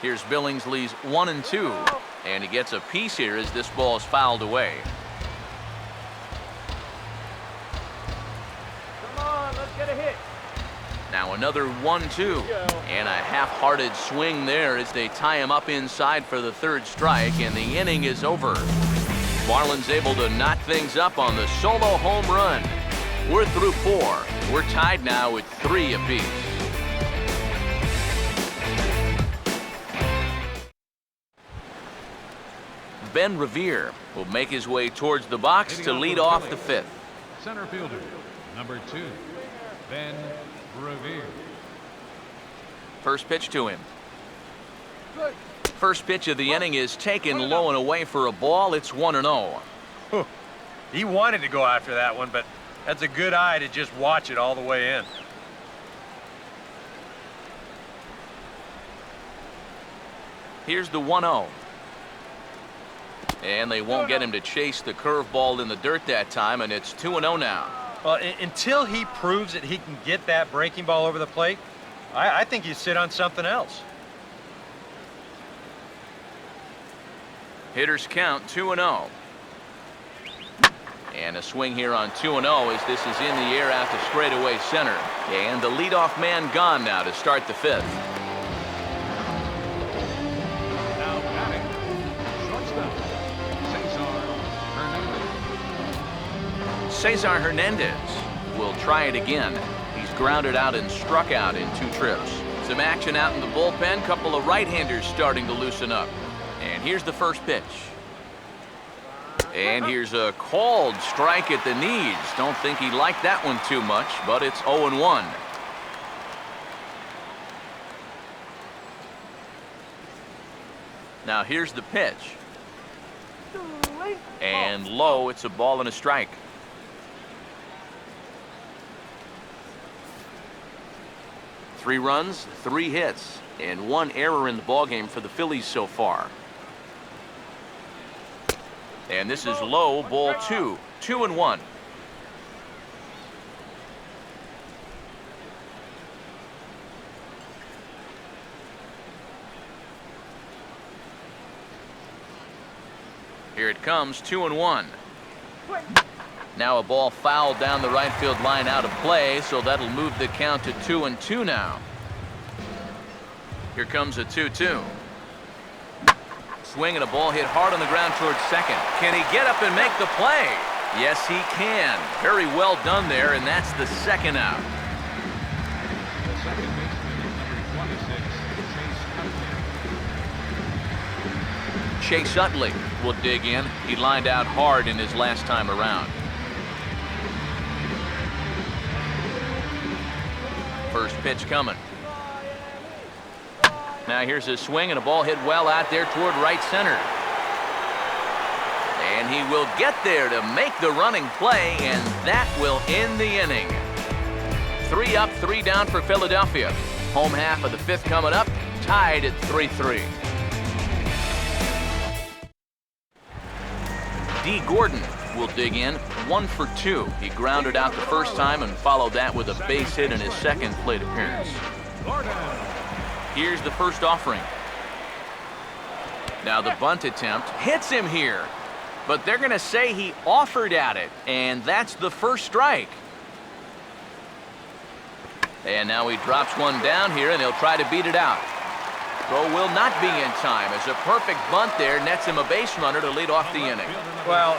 Here's Billingsley's 1-2. And he gets a piece here as this ball is fouled away. Now another 1-2, and a half-hearted swing there as they tie him up inside for the 3rd strike, and the inning is over. Marlins able to knot things up on the solo home run. We're through 4. We're tied now at 3 apiece. Ben Revere will make his way towards the box to lead off the 5th. Center fielder, number 2, Ben Revere. First pitch to him. First pitch of the inning is taken low and away for a ball. It's 1-0. He wanted to go after that one, but that's a good eye to just watch it all the way in. Here's the 1-0. And they won't get him to chase the curveball in the dirt that time, and it's 2-0 now. Well, until he proves that he can get that breaking ball over the plate, I think you sit on something else. Hitters count 2-0. And a swing here on 2-0 as this is in the air out to straightaway center. And the leadoff man gone now to start the 5th. Now batting, shortstop, Cesar Hernandez will try it again. He's grounded out and struck out in 2 trips. Some action out in the bullpen. Couple of right-handers starting to loosen up. And here's the first pitch. And here's a called strike at the knees. Don't think he liked that one too much, but it's 0-1. Now here's the pitch. And low, it's a ball and a strike. Three runs, 3 hits, and 1 error in the ballgame for the Phillies so far. And this is low, ball 2, 2-1. Here it comes, 2-1. Now a ball fouled down the right field line out of play, so that'll move the count to 2-2 now. Here comes a 2-2. Swing and a ball hit hard on the ground towards second. Can he get up and make the play? Yes, he can. Very well done there, and that's the 2nd out. The second baseman is number 26, Chase Utley will dig in. He lined out hard in his last time around. first pitch coming. Now here's a swing and a ball hit well out there toward right center. And he will get there to make the running play, and that will end the inning. 3 up, 3 down for Philadelphia. Home half of the 5th coming up, tied at 3-3. D. Gordon will dig in, 1 for 2. He grounded out the first time and followed that with a base hit in his second plate appearance. Here's the first offering. Now the bunt attempt hits him here, but they're going to say he offered at it, and that's the first strike. And now he drops one down here, and he'll try to beat it out. Throw will not be in time, as a perfect bunt there nets him a base runner to lead off the inning. Well,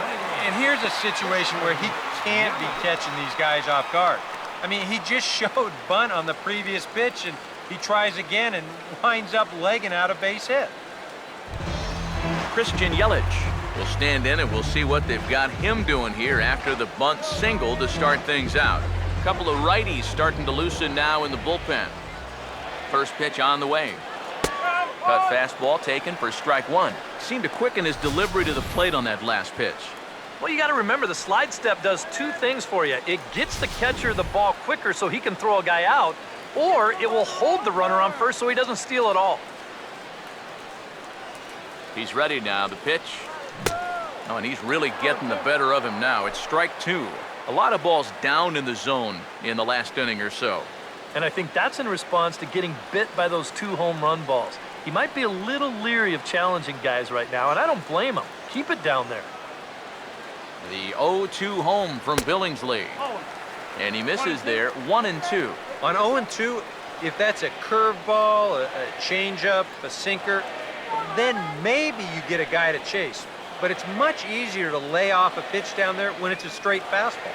and here's a situation where he can't be catching these guys off guard. I mean, he just showed bunt on the previous pitch, and he tries again and winds up legging out a base hit. Christian Yelich will stand in, and we'll see what they've got him doing here after the bunt single to start things out. A couple of righties starting to loosen now in the bullpen. First pitch on the way. Cut fastball taken for strike 1. Seemed to quicken his delivery to the plate on that last pitch. Well, you got to remember the slide step does 2 things for you. It gets the catcher the ball quicker so he can throw a guy out, or it will hold the runner on first so he doesn't steal it all. He's ready now. The pitch. Oh, and he's really getting the better of him now. It's strike 2. A lot of balls down in the zone in the last inning or so. And I think that's in response to getting bit by those 2 home run balls. He might be a little leery of challenging guys right now, and I don't blame him. Keep it down there. The 0-2 home from Billingsley. And he misses there, 1-2. On 0-2, if that's a curveball, a changeup, a sinker, then maybe you get a guy to chase. But it's much easier to lay off a pitch down there when it's a straight fastball.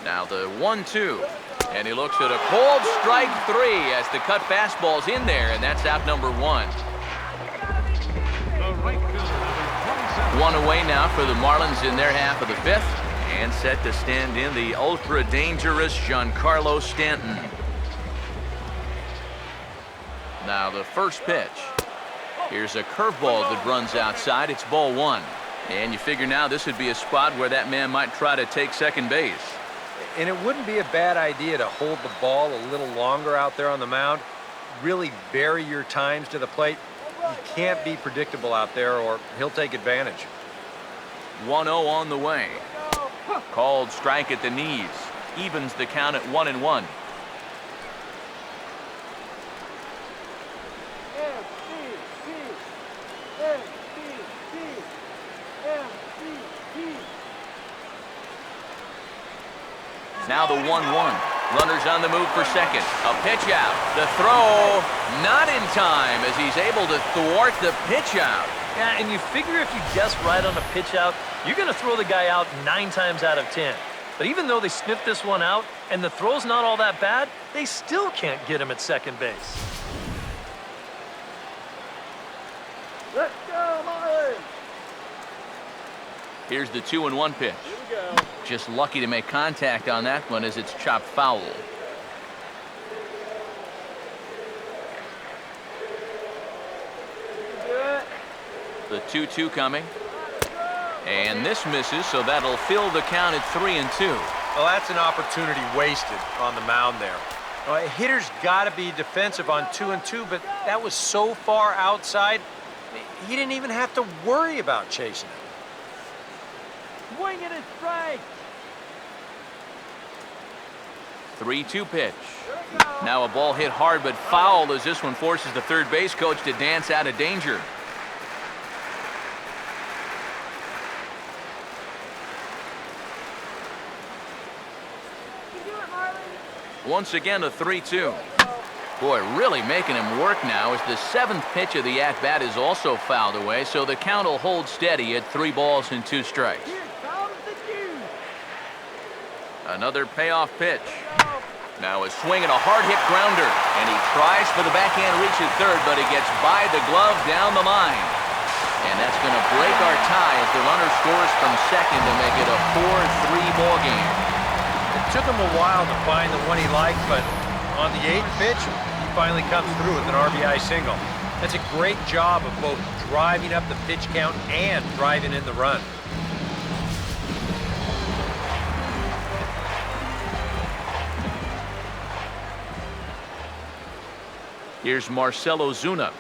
Now the 1-2. And he looks at a cold strike 3 as the cut fastball's in there, and that's out number 1. One away now for the Marlins in their half of the 5th, and set to stand in the ultra-dangerous Giancarlo Stanton. Now the first pitch. Here's a curveball that runs outside. It's ball 1. And you figure now this would be a spot where that man might try to take second base. And it wouldn't be a bad idea to hold the ball a little longer out there on the mound. Really vary your times to the plate. You can't be predictable out there or he'll take advantage. 1-0 on the way. Called strike at the knees. Evens the count at 1-1. Now the 1-1. Runners on the move for second. A pitch out. The throw not in time as he's able to thwart the pitch out. Yeah, and you figure if you guess right on a pitch out, you're going to throw the guy out 9 times out of 10. But even though they sniffed this one out and the throw's not all that bad, they still can't get him at second base. Let's go, Marlins! Here's the 2-1 pitch. Here we go. Just lucky to make contact on that one as it's chopped foul. The 2-2 coming. And this misses, so that'll fill the count at 3-2. Well, that's an opportunity wasted on the mound there. Well, a hitter's got to be defensive on 2-2, but that was so far outside, he didn't even have to worry about chasing it. Swing it and strike. 3-2 pitch. Now a ball hit hard but foul as this one forces the third base coach to dance out of danger. You do it, Marlins. Once again a 3-2. Boy, really making him work now as the 7th pitch of the at-bat is also fouled away, so the count will hold steady at 3 balls and 2 strikes. Here comes the juice. Another payoff pitch. Now a swing and a hard-hit grounder, and he tries for the backhand reach at third, but he gets by the glove down the line. And that's going to break our tie as the runner scores from second to make it a 4-3 ball game. took him a while to find the one he liked, but on the 8th pitch, he finally comes through with an RBI single. That's a great job of both driving up the pitch count and driving in the run. Here's Marcell Ozuna.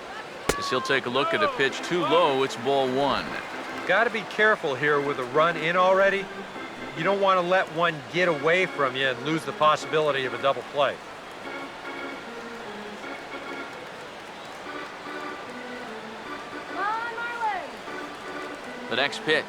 As he'll take a look at a pitch too low, it's ball 1. Got to be careful here with a run in already. You don't want to let one get away from you and lose the possibility of a double play. Come on, Marlins. The next pitch.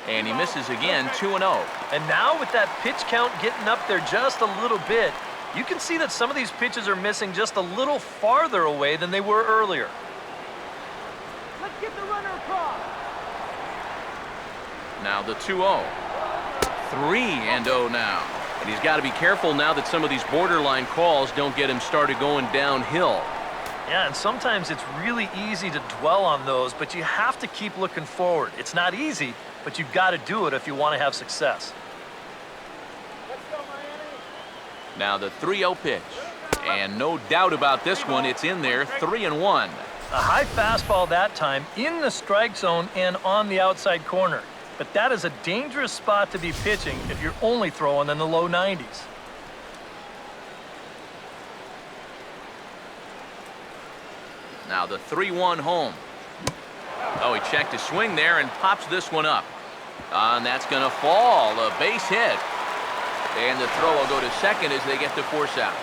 And he misses again, 2-0. And now with that pitch count getting up there just a little bit, you can see that some of these pitches are missing just a little farther away than they were earlier. Let's get the runner across. Now the 2-0. 3-0 now. And he's got to be careful now that some of these borderline calls don't get him started going downhill. Yeah, and sometimes it's really easy to dwell on those, but you have to keep looking forward. It's not easy, but you've got to do it if you want to have success. Let's go, Miami. Now the 3-0 pitch. And no doubt about this one, it's in there, 3-1. A high fastball that time in the strike zone and on the outside corner. But that is a dangerous spot to be pitching if you're only throwing in the low 90s. Now the 3-1 home. Oh, he checked his swing there and pops this one up. And that's going to fall, a base hit. And the throw will go to second as they get the force out.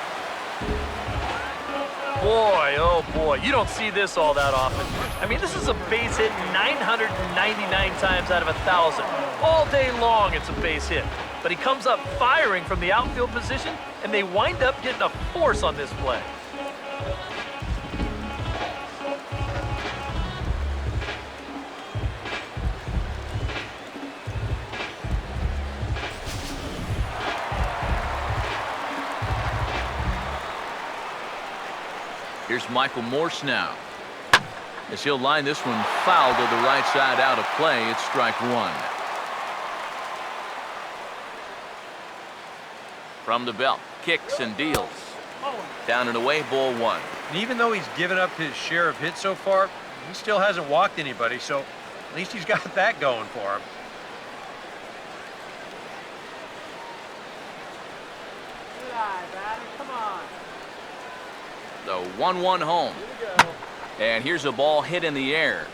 Boy, oh boy, you don't see this all that often. I mean, this is a base hit 999 times out of 1,000. All day long, it's a base hit. But he comes up firing from the outfield position, and they wind up getting a force on this play. Here's Michael Morse now. As he'll line this one foul to the right side out of play, it's strike 1. From the belt, kicks and deals. Down and away, ball 1. And even though he's given up his share of hits so far, he still hasn't walked anybody, so at least he's got that going for him. Good eye, batter. Come on. The 1-1 home. And here's a ball hit in the air.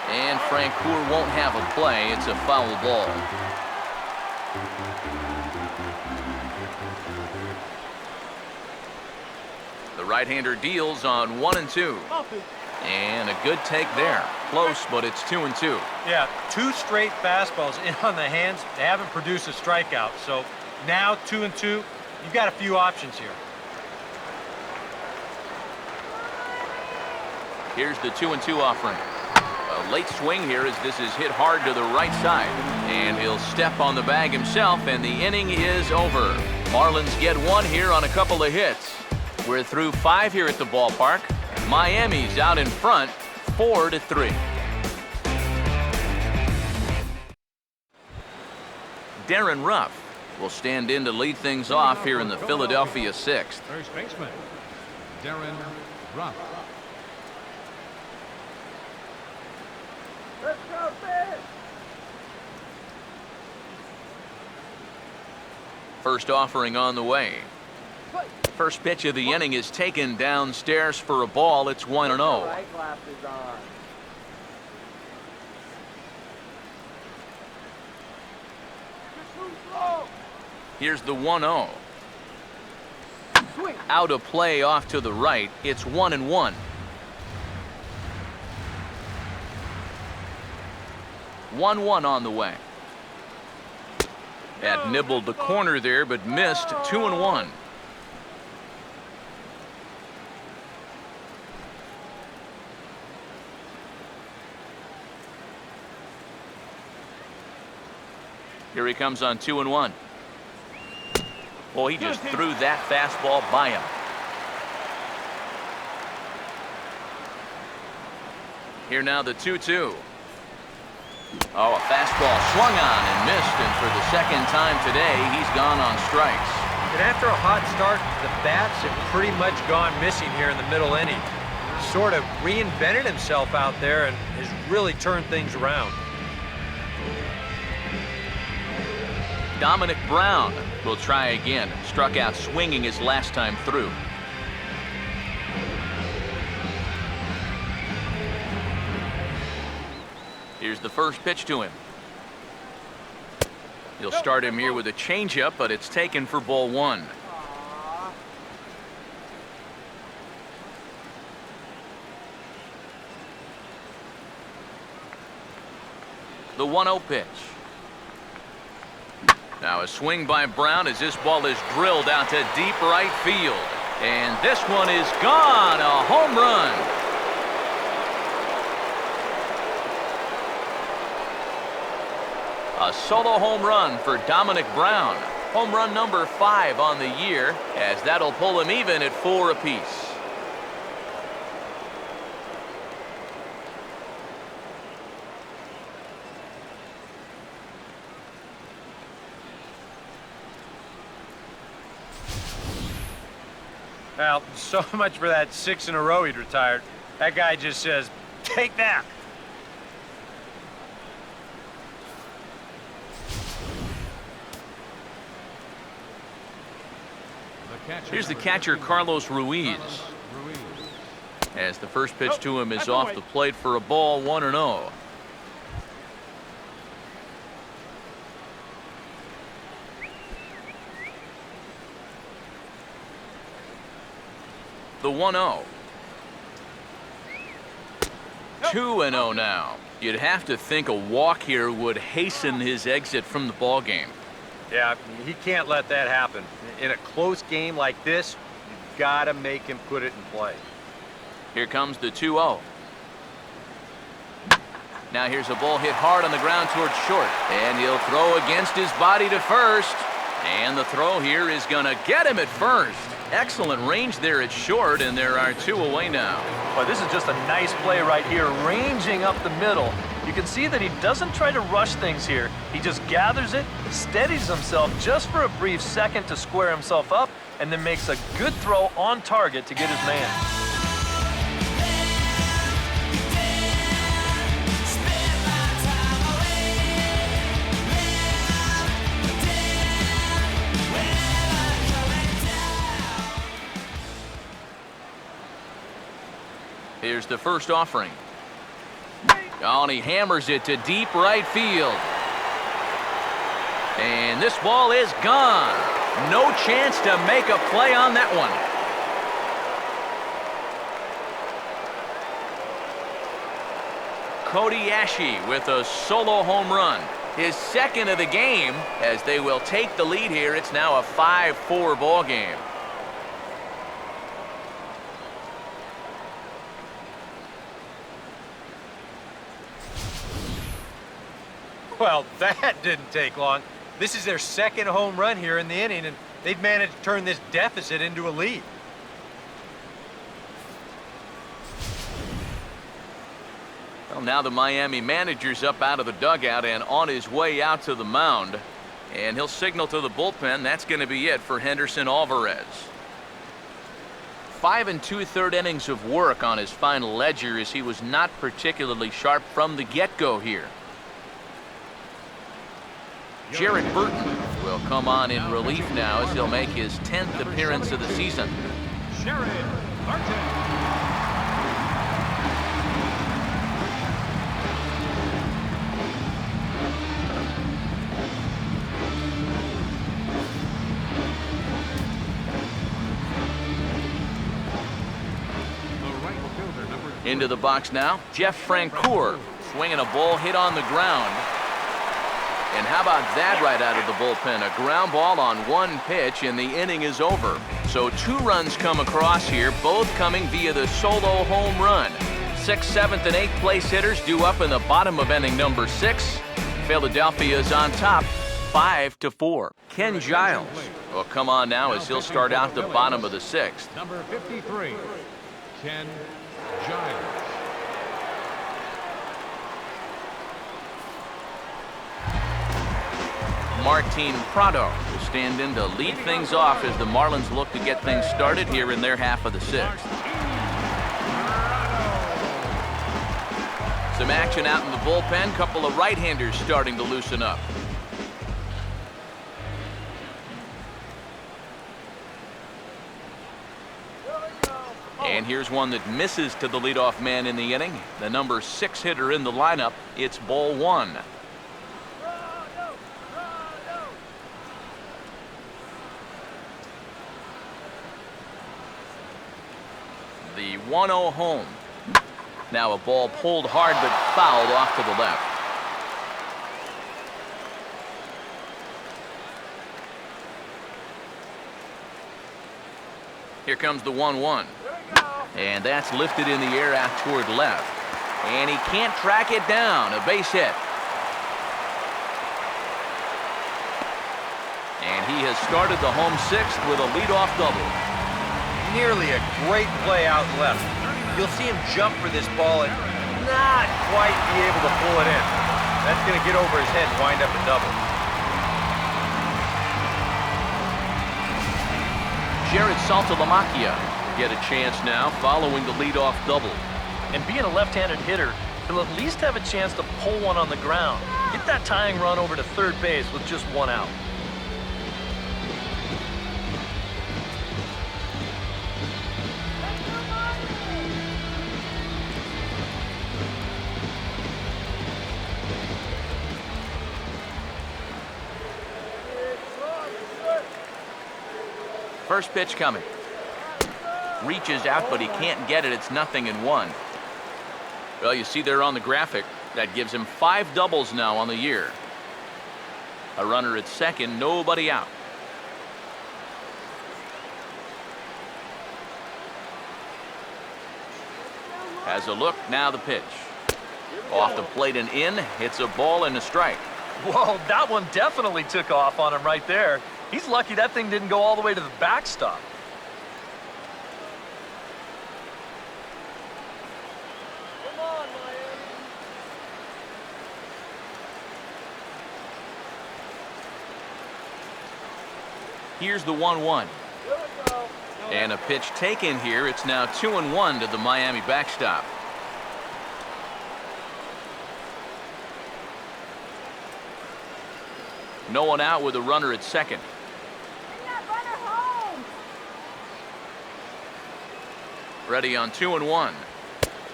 And Frank Coeur won't have a play. It's a foul ball. The right-hander deals on 1-2. And a good take there. Close, but it's 2-2. Yeah, 2 straight fastballs in on the hands. They haven't produced a strikeout, so now 2-2. You've got a few options here. Here's the 2-2 offering. A late swing here as this is hit hard to the right side. And he'll step on the bag himself, and the inning is over. Marlins get 1 here on a couple of hits. We're through 5 here at the ballpark. And Miami's out in front, 4-3. Darren Ruff will stand in to lead things off here in the Philadelphia 6th. First baseman, Darren Ruff. Let's go, fish. First offering on the way. First pitch of the inning is taken downstairs for a ball. It's 1-0. Right glasses on. Here's the 1-0. Swing. Out of play off to the right. It's 1-1. 1-1 on the way. That nibbled the corner there, but missed. 2-1. Here he comes on 2-1. Well, he just threw that fastball by him. Here now the 2-2. Oh, a fastball swung on and missed, and for the second time today, he's gone on strikes. And after a hot start, the bats have pretty much gone missing here in the middle inning. He sort of reinvented himself out there and has really turned things around. Dominic Brown will try again. Struck out swinging his last time through. Here's the first pitch to him. He'll start him here with a changeup, but it's taken for ball one. The 1-0 pitch. Now a swing by Brown as this ball is drilled out to deep right field. And this one is gone, a home run. A solo home run for Dominic Brown. Home run number 5 on the year, as that'll pull him even at 4 apiece. Well, so much for that 6 in a row he'd retired. That guy just says, take that. Here's the catcher, Carlos Ruiz. As the first pitch to him is off the plate for a ball, 1-0. The 1-0. 2-0 now. You'd have to think a walk here would hasten his exit from the ball game. Yeah, he can't let that happen. In a close game like this, you've got to make him put it in play. Here comes the 2-0. Now here's a ball hit hard on the ground towards short. And he'll throw against his body to first. And the throw here is going to get him at first. Excellent range there at short, and there are 2 away now. Well, this is just a nice play right here, ranging up the middle. You can see that he doesn't try to rush things here. He just gathers it, steadies himself just for a brief second to square himself up, and then makes a good throw on target to get his man. Here's the first offering. Oh, and he hammers it to deep right field. And this ball is gone. No chance to make a play on that one. Cody Ashe with a solo home run. His second of the game, as they will take the lead here. It's now a 5-4 ball game. Well, that didn't take long. This is their second home run here in the inning, and they've managed to turn this deficit into a lead. Well, now the Miami manager's up out of the dugout and on his way out to the mound. And he'll signal to the bullpen. That's going to be it for Henderson Alvarez. 5 2/3 innings of work on his final ledger, as he was not particularly sharp from the get-go here. Jared Burton will come on in relief now as he'll make his 10th appearance of the season. Jared Burton. Into the box now, Jeff Francoeur swinging a ball hit on the ground. And how about that right out of the bullpen? A ground ball on one pitch, and the inning is over. So 2 runs come across here, both coming via the solo home run. 6th, 7th, and 8th place hitters due up in the bottom of inning number 6. Philadelphia is on top, 5-4. Ken Giles will come on now as he'll start out the bottom of the 6th. Number 53, Ken Giles. Martin Prado will stand in to lead things off as the Marlins look to get things started here in their half of the sixth. Some action out in the bullpen. Couple of right-handers starting to loosen up. And here's one that misses to the leadoff man in the inning. The number 6 hitter in the lineup. It's ball 1. The 1-0 home. Now a ball pulled hard but fouled off to the left. Here comes the 1-1. And that's lifted in the air out toward left. And he can't track it down. A base hit. And he has started the home sixth with a leadoff double. Nearly a great play out left. You'll see him jump for this ball and not quite be able to pull it in. That's going to get over his head and wind up a double. Jared Saltalamacchia get a chance now following the leadoff double. And being a left-handed hitter, he'll at least have a chance to pull one on the ground. Get that tying run over to third base with just 1 out. First pitch coming. Reaches out, but he can't get it. It's 0-1. Well, you see there on the graphic, that gives him 5 doubles now on the year. A runner at second, nobody out. Has a look, now the pitch. Off the plate and in, it's a ball and a strike. Whoa, that one definitely took off on him right there. He's lucky that thing didn't go all the way to the backstop. Come on, Miami. Here's the 1-1. Here we go. And a pitch taken here. It's now 2-1 to the Miami backstop. No one out with a runner at second. Bring that runner home. Ready on 2-1.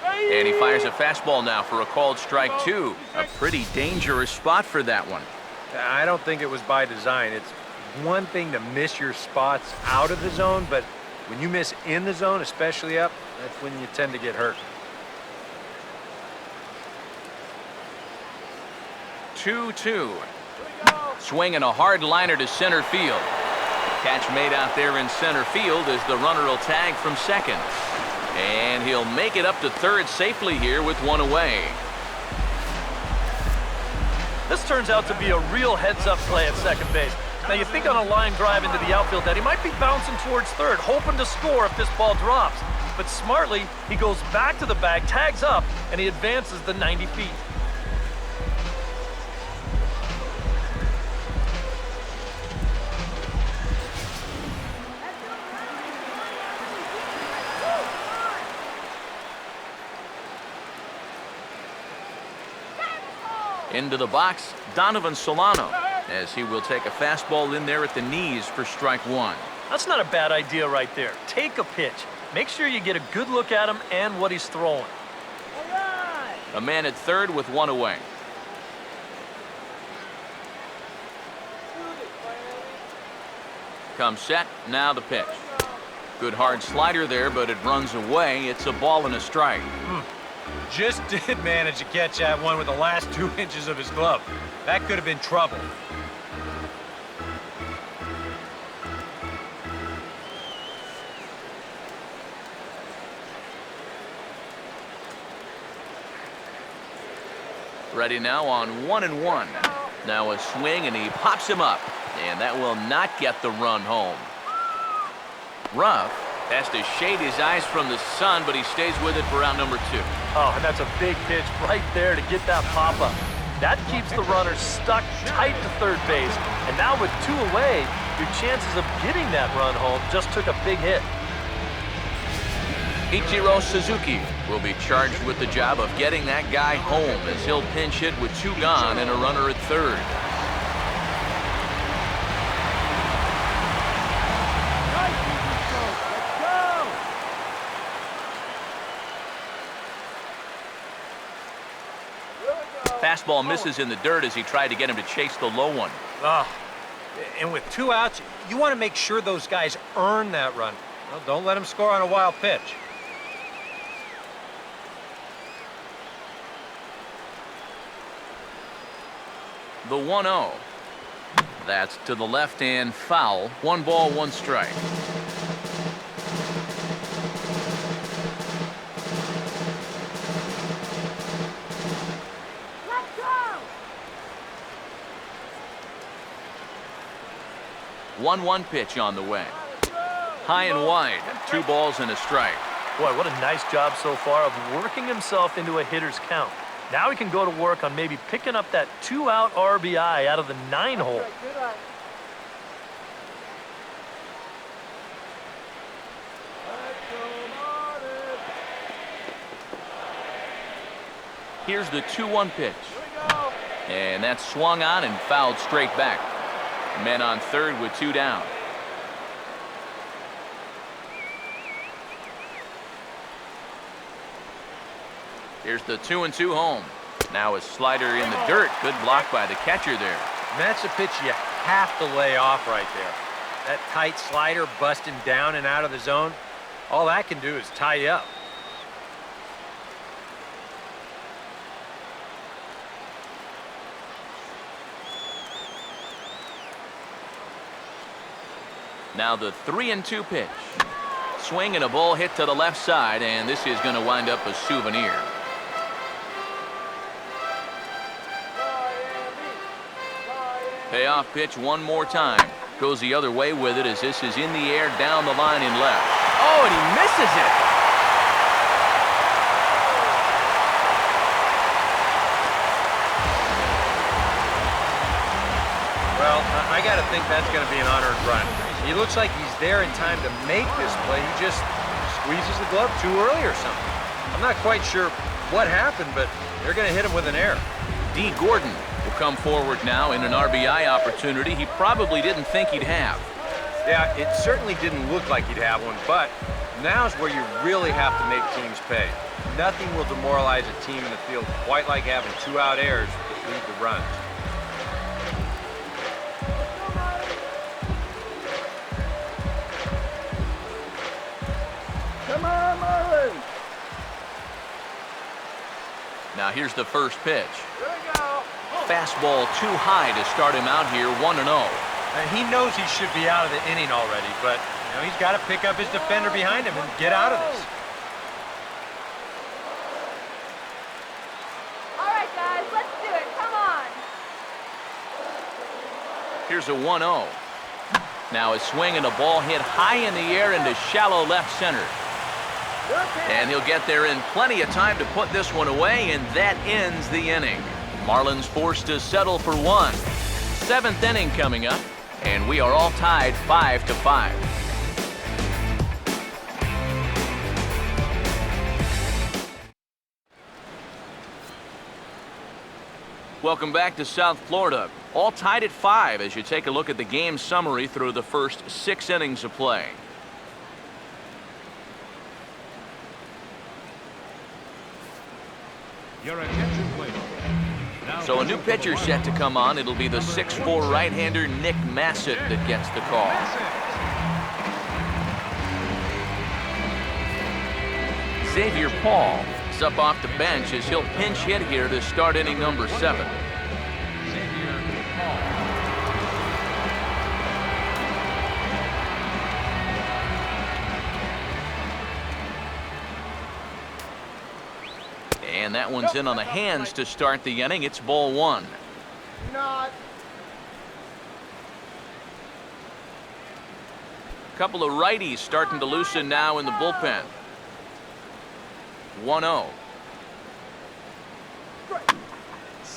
And he fires a fastball now for a called strike 2. A pretty dangerous spot for that one. I don't think it was by design. It's one thing to miss your spots out of the zone, but when you miss in the zone, especially up, that's when you tend to get hurt. 2-2. Swinging a hard liner to center field. Catch made out there in center field as the runner will tag from second. And he'll make it up to third safely here with 1 away. This turns out to be a real heads-up play at second base. Now you think on a line drive into the outfield that he might be bouncing towards third, hoping to score if this ball drops. But smartly, he goes back to the bag, tags up, and he advances the 90 feet. Into the box, Donovan Solano, as he will take a fastball in there at the knees for strike 1. That's not a bad idea right there. Take a pitch. Make sure you get a good look at him and what he's throwing. All right. A man at third with 1 away. Comes set, now the pitch. Good hard slider there, but it runs away. It's a ball and a strike. Just did manage to catch that one with the last 2 inches of his glove. That could have been trouble. Ready now on 1-1. Now a swing and he pops him up. And that will not get the run home. Ruff has to shade his eyes from the sun, but he stays with it for out number 2. Oh, and that's a big pitch right there to get that pop-up. That keeps the runner stuck tight to third base. And now with 2 away, your chances of getting that run home just took a big hit. Ichiro Suzuki will be charged with the job of getting that guy home as he'll pinch hit with 2 gone and a runner at third. Fastball misses in the dirt as he tried to get him to chase the low one. And with 2 outs, you want to make sure those guys earn that run. Well, don't let them score on a wild pitch. The 1-0. That's to the left and foul. 1 ball, 1 strike. Let's go! 1-1 pitch on the way. High and wide. 2 balls and a strike. Boy, what a nice job so far of working himself into a hitter's count. Now he can go to work on maybe picking up that 2-out RBI out of the 9-hole. Here's the 2-1 pitch. And that's swung on and fouled straight back. Men on third with 2 down. Here's the 2-2 home. Now a slider in the dirt. Good block by the catcher there. And that's a pitch you have to lay off right there. That tight slider busting down and out of the zone, all that can do is tie you up. Now the 3-2 pitch. Swing and a ball hit to the left side, and this is going to wind up a souvenir. Payoff pitch one more time. Goes the other way with it as this is in the air down the line and left. Oh, and he misses it. Well, I got to think that's going to be an unearned run. He looks like he's there in time to make this play. He just squeezes the glove too early or something. I'm not quite sure what happened, but they're going to hit him with an error. D. Gordon will come forward now in an RBI opportunity he probably didn't think he'd have. Yeah, it certainly didn't look like he'd have one, but now's where you really have to make teams pay. Nothing will demoralize a team in the field quite like having 2-out errors that lead to runs. Come on, Marlins! Now here's the first pitch. Here we go! Fastball too high to start him out here, 1-0. And he knows he should be out of the inning already, but he's got to pick up his defender behind him and get out of this. All right, guys, let's do it. Come on! Here's a 1-0. Now a swing and a ball hit high in the air into shallow left center. And he'll get there in plenty of time to put this one away, and that ends the inning. Marlins forced to settle for 1. 7th inning coming up, and we are all tied 5-5. Welcome back to South Florida. All tied at 5 as you take a look at the game summary through the first 6 innings of play. Your attention, please. Now So a new pitcher set to come on. It'll be the 6'4" right-hander Nick Massett that gets the call. Xavier Paul is up off the bench as he'll pinch hit here to start inning number 7. And that one's in on the hands to start the inning. It's ball 1. Couple of righties starting to loosen now in the bullpen. 1-0.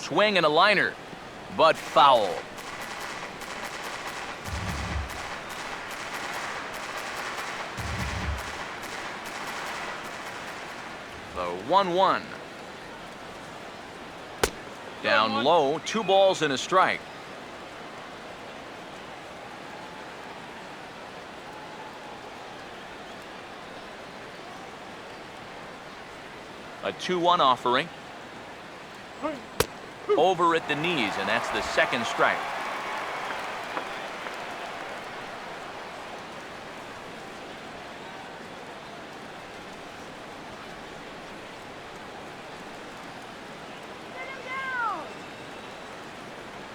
swing and a liner, but foul. The 1-1. Down low, 2 balls and a strike. A 2-1 offering. Over at the knees, and that's the second strike.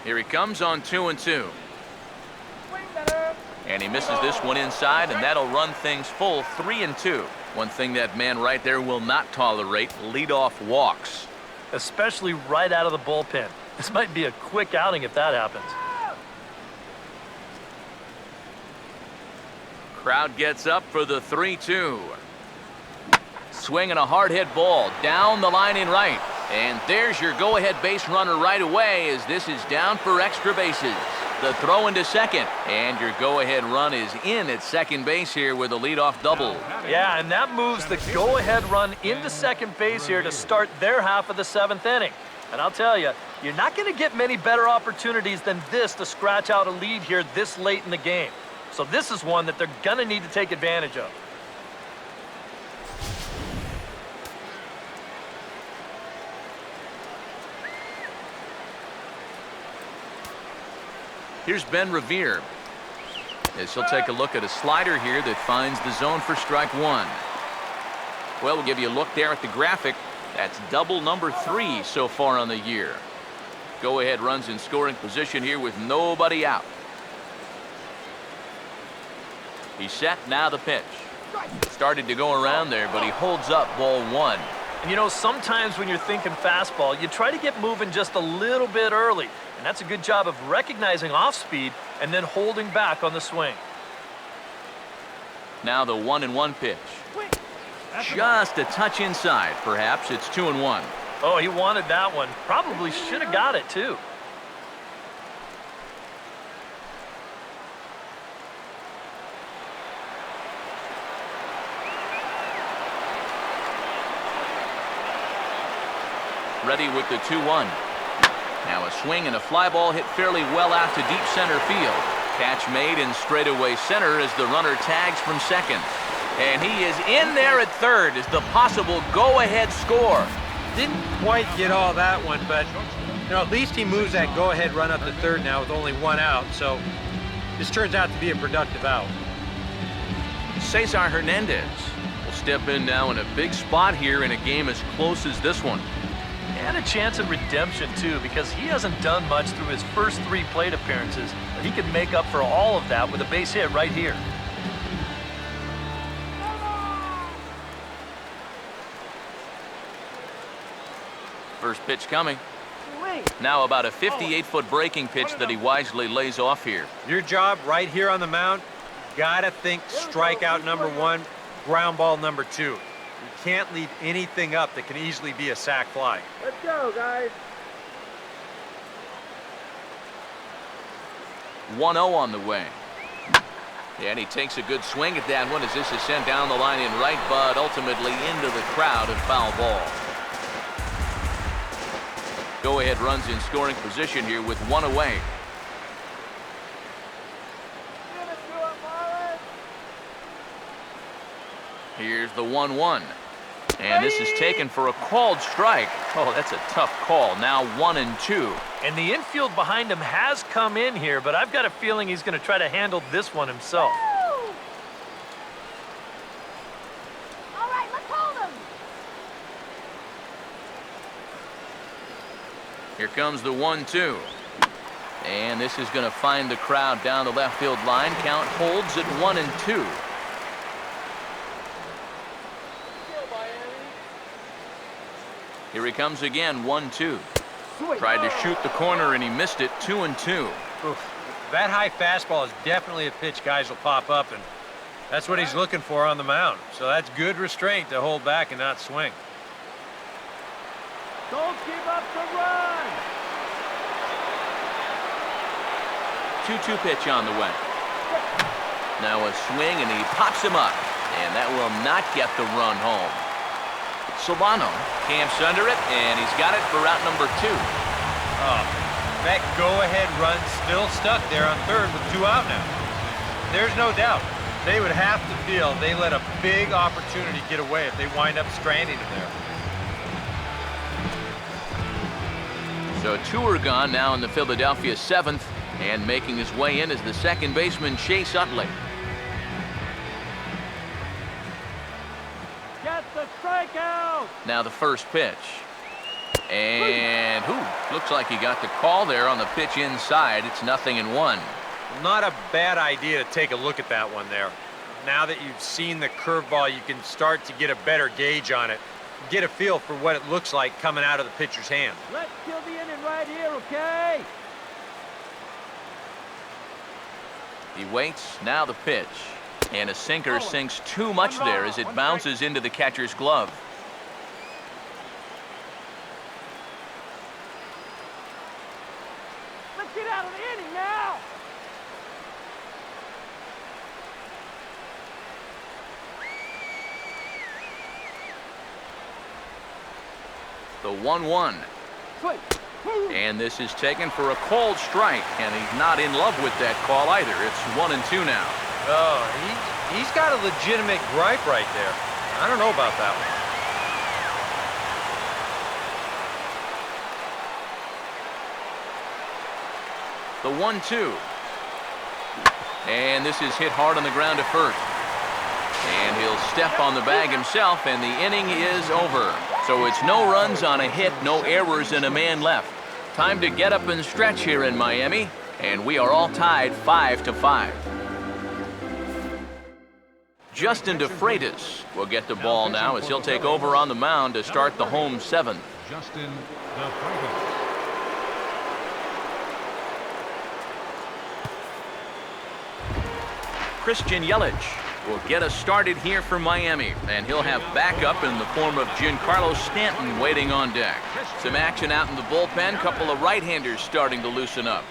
Here he comes on 2-2. And he misses this one inside, and that'll run things full 3-2. One thing that man right there will not tolerate, leadoff walks. Especially right out of the bullpen. This might be a quick outing if that happens. Crowd gets up for the 3-2. Swinging a hard hit ball down the line in right. And there's your go-ahead base runner right away as this is down for extra bases. The throw into second, and your go-ahead run is in at second base here with a leadoff double. Yeah, and that moves the go-ahead run into second base here to start their half of the 7th inning. And I'll tell you, you're not going to get many better opportunities than this to scratch out a lead here this late in the game. So this is one that they're going to need to take advantage of. Here's Ben Revere, as he'll take a look at a slider here that finds the zone for strike 1. Well, we'll give you a look there at the graphic. That's double number 3 so far on the year. Go-ahead runs in scoring position here with nobody out. He's set, now the pitch. Started to go around there, but he holds up ball 1. And you know, sometimes when you're thinking fastball, you try to get moving just a little bit early. And that's a good job of recognizing off speed and then holding back on the swing. Now the 1-1 pitch. Just a touch inside. Perhaps it's 2-1. Oh, he wanted that one. Probably should have got it, too. Ready with the 2-1. Now a swing and a fly ball hit fairly well out to deep center field. Catch made in straightaway center as the runner tags from second. And he is in there at third as the possible go-ahead score. Didn't quite get all that one, but you know, at least he moves that go-ahead run up to third now with only 1 out. So this turns out to be a productive out. Cesar Hernandez will step in now in a big spot here in a game as close as this one. And a chance at redemption, too, because he hasn't done much through his first 3 plate appearances. But he can make up for all of that with a base hit right here. First pitch coming. Now about a 58-foot breaking pitch that he wisely lays off here. Your job right here on the mound, gotta think strikeout number 1, ground ball number 2. You can't leave anything up that can easily be a sac fly. Let's go, guys. 1-0 on the way. And he takes a good swing at that one as this is sent down the line in right, but ultimately into the crowd and foul ball. Go-ahead runs in scoring position here with 1 away. Here's the 1-1. And this is taken for a called strike. Oh, that's a tough call. Now 1-2. And the infield behind him has come in here, but I've got a feeling he's going to try to handle this one himself. All right, let's hold him. Here comes the 1-2. And this is going to find the crowd down the left field line. Count holds at 1-2. Here he comes again, 1-2. Tried to shoot the corner and he missed it, 2-2. Oof. That high fastball is definitely a pitch guys will pop up, and that's what he's looking for on the mound. So that's good restraint to hold back and not swing. Don't give up the run. 2-2 pitch on the way. Now a swing, and he pops him up. And that will not get the run home. Solano camps under it, and he's got it for out number 2. Oh, that go-ahead run still stuck there on third with 2 out now. There's no doubt they would have to feel they let a big opportunity get away if they wind up stranding him there. So 2 are gone now in the Philadelphia 7th, and making his way in is the second baseman Chase Utley. Get the strikeout! Now the first pitch. And looks like he got the call there on the pitch inside. It's 0-1. Not a bad idea to take a look at that one there. Now that you've seen the curveball, you can start to get a better gauge on it. Get a feel for what it looks like coming out of the pitcher's hand. Let's kill the inning right here, okay? He waits. Now the pitch. And a sinker sinks too much there as it bounces into the catcher's glove. Let's get out of the inning now! The 1-1. And this is taken for a called strike, and he's not in love with that call either. It's 1-2 now. Oh, he's got a legitimate gripe right there. I don't know about that one. The 1-2. And this is hit hard on the ground to first. And he'll step on the bag himself, and the inning is over. So it's no runs on a hit, no errors, and a man left. Time to get up and stretch here in Miami, and we are all tied 5-5. Justin DeFreitas will get the ball now as he'll take over on the mound to start the home 7th. Justin DeFreitas. Christian Yelich will get us started here for Miami, and he'll have backup in the form of Giancarlo Stanton waiting on deck. Some action out in the bullpen, couple of right-handers starting to loosen up.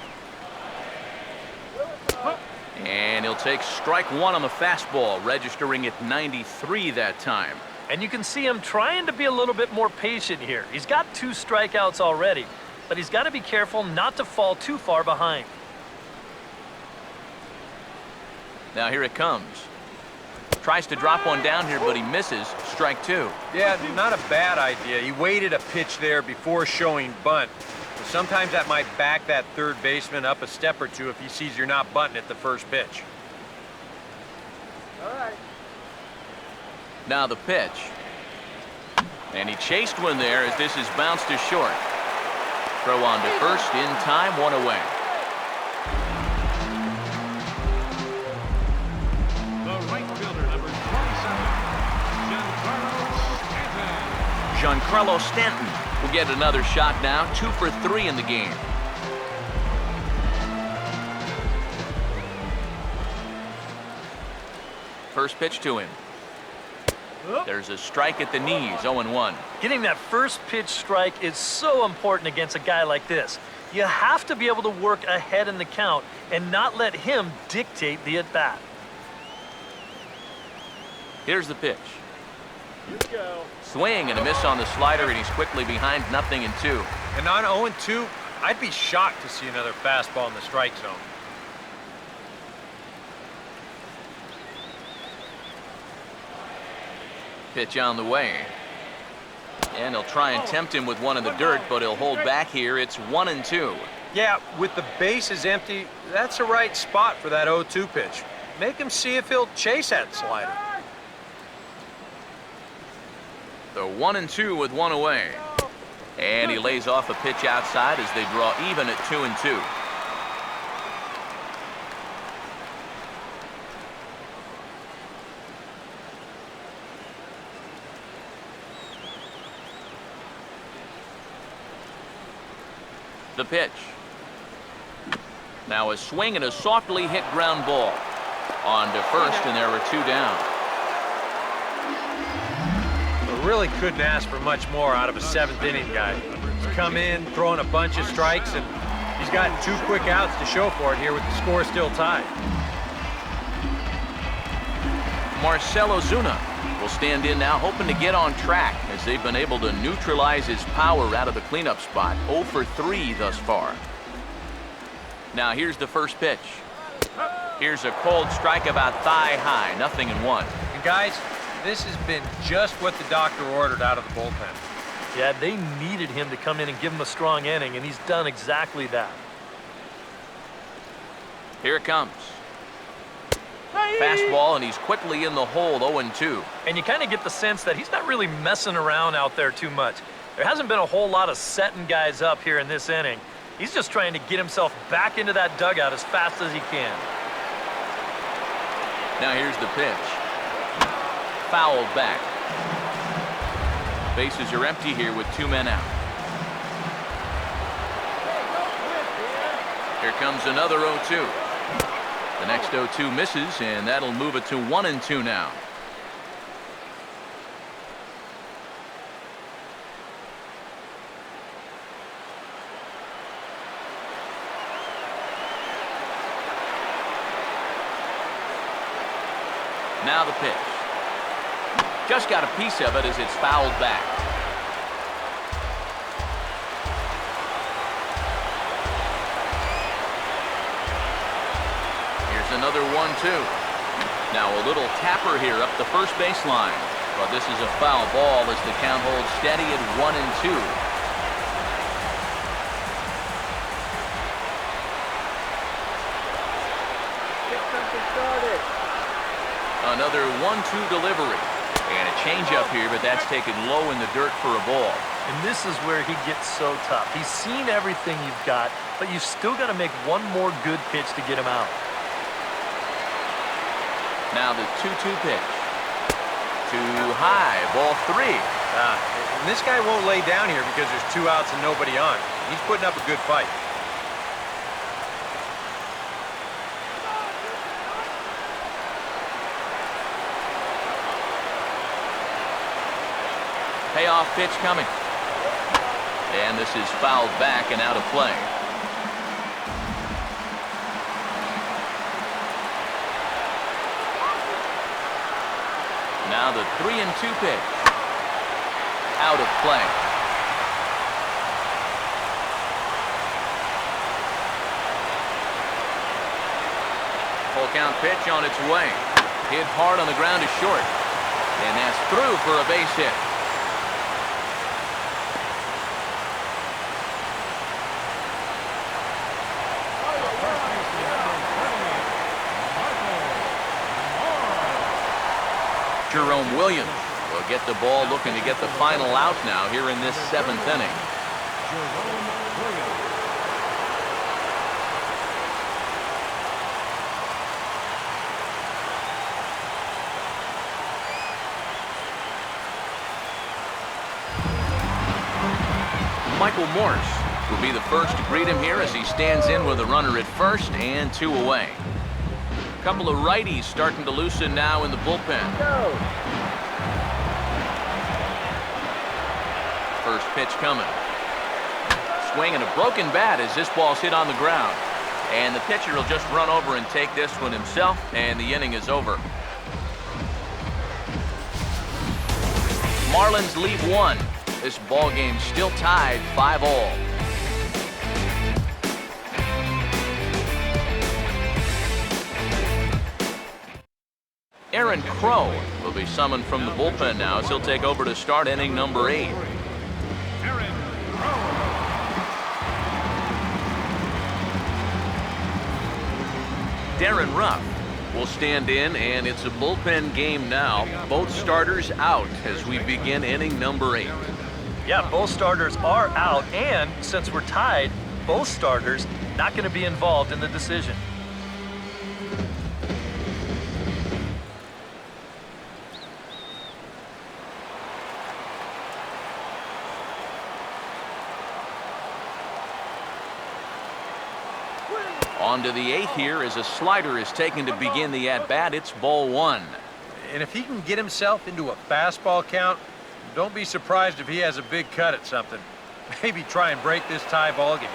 And he'll take strike 1 on the fastball, registering at 93 that time. And you can see him trying to be a little bit more patient here. He's got 2 strikeouts already, but he's got to be careful not to fall too far behind. Now here it comes. Tries to drop one down here, but he misses. Strike 2. Yeah, not a bad idea. He waited a pitch there before showing bunt. Sometimes that might back that third baseman up a step or two if he sees you're not bunting at the first pitch. All right. Now the pitch. And he chased one there as this is bounced to short. Throw on to first in time, 1 away. The right fielder, number 27, Giancarlo Stanton. Giancarlo Stanton will get another shot now, 2 for 3 in the game. First pitch to him. There's a strike at the knees, 0-1. Getting that first pitch strike is so important against a guy like this. You have to be able to work ahead in the count and not let him dictate the at-bat. Here's the pitch. Here we go. Swing and a miss on the slider, and he's quickly behind 0-2. And on 0-2, I'd be shocked to see another fastball in the strike zone. Pitch on the way. And he'll try and tempt him with one in the dirt, but he'll hold back here. It's 1-2. Yeah, with the bases empty, that's the right spot for that 0-2 pitch. Make him see if he'll chase that slider. The 1-2 with 1 away. And he lays off a pitch outside as they draw even at 2-2. The pitch. Now a swing and a softly hit ground ball. On to first, and there are 2 down. Really couldn't ask for much more out of a 7th inning guy. He's come in, throwing a bunch of strikes, and he's He's got 2 quick outs to show for it here with the score still tied. Marcell Ozuna will stand in now, hoping to get on track as they've been able to neutralize his power out of the cleanup spot. 0 for 3 thus far. Now here's the first pitch. Here's a cold strike about thigh high, 0-1. And guys, this has been just what the doctor ordered out of the bullpen. Yeah, they needed him to come in and give him a strong inning, and he's done exactly that. Here it comes. Fastball, and he's quickly in the hole, 0-2. And you kind of get the sense that he's not really messing around out there too much. There hasn't been a whole lot of setting guys up here in this inning. He's just trying to get himself back into that dugout as fast as he can. Now here's the pitch. Fouled back. Bases are empty here with 2 men out. Here comes another 0-2. The next 0-2 misses, and that'll move it to 1-2 now. Now the pitch. Just got a piece of it as it's fouled back. Here's another 1-2. Now a little tapper here up the first baseline. But this is a foul ball as the count holds steady at 1-2. Another 1-2 delivery. And a changeup here, but that's taken low in the dirt for a ball. And this is where he gets so tough. He's seen everything you've got, but you've still got to make one more good pitch to get him out. Now the 2-2 pitch. Too high, ball 3. And this guy won't lay down here because there's 2 outs and nobody on. He's putting up a good fight. Payoff pitch coming. And this is fouled back and out of play. Now the 3-2 pitch. Out of play. Full count pitch on its way. Hit hard on the ground to short. And that's through for a base hit. Jerome Williams will get the ball, looking to get the final out now here in this 7th inning. Michael Morse will be the first to greet him here as he stands in with a runner at first and 2 away. A couple of righties starting to loosen now in the bullpen. First pitch coming. Swing and a broken bat as this ball's hit on the ground. And the pitcher will just run over and take this one himself, and the inning is over. Marlins lead 1. This ball game still tied 5-all. Aaron Crow will be summoned from the bullpen now as he'll take over to start inning number 8. Darren Ruff will stand in, and it's a bullpen game now. Both starters out as we begin inning number 8. Yeah, both starters are out, and since we're tied, both starters not going to be involved in the decision. On to the 8th here as a slider is taken to begin the at-bat. It's ball 1. And if he can get himself into a fastball count, don't be surprised if he has a big cut at something. Maybe try and break this tie ball game.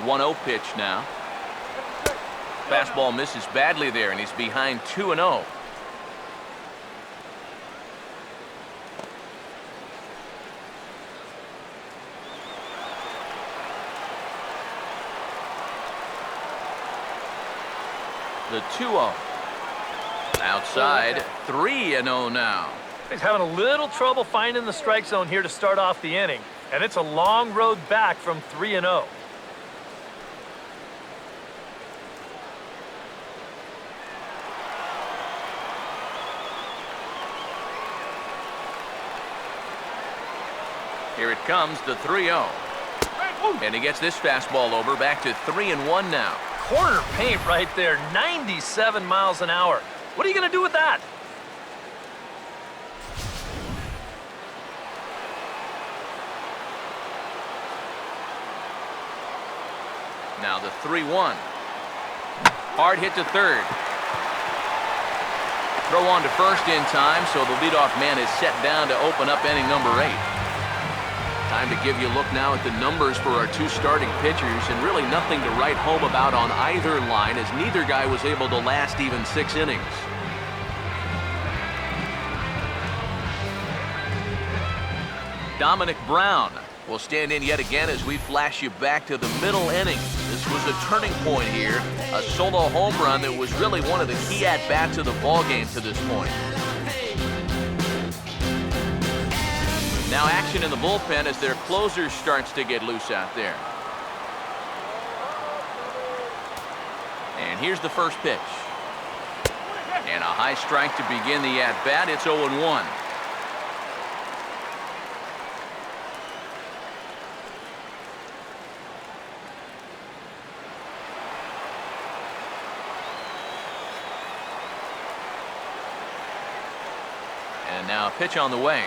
1-0 pitch now. Fastball misses badly there, and he's behind 2-0. The 2-0. Outside, 3-0 now. He's having a little trouble finding the strike zone here to start off the inning, and it's a long road back from 3-0. Here it comes, the 3-0. And he gets this fastball over, back to 3-1 now. Corner paint right there, 97 miles an hour. What are you going to do with that? Now the 3-1. Hard hit to third. Throw on to first in time, so the leadoff man is set down to open up inning number 8. Time to give you a look now at the numbers for our two starting pitchers, and really nothing to write home about on either line, as neither guy was able to last even 6 innings. Dominic Brown will stand in yet again as we flash you back to the middle innings. This was a turning point here, a solo home run that was really one of the key at-bats of the ballgame to this point. Now action in the bullpen as their closer starts to get loose out there. And here's the first pitch. And a high strike to begin the at-bat. It's 0-1. And now a pitch on the way.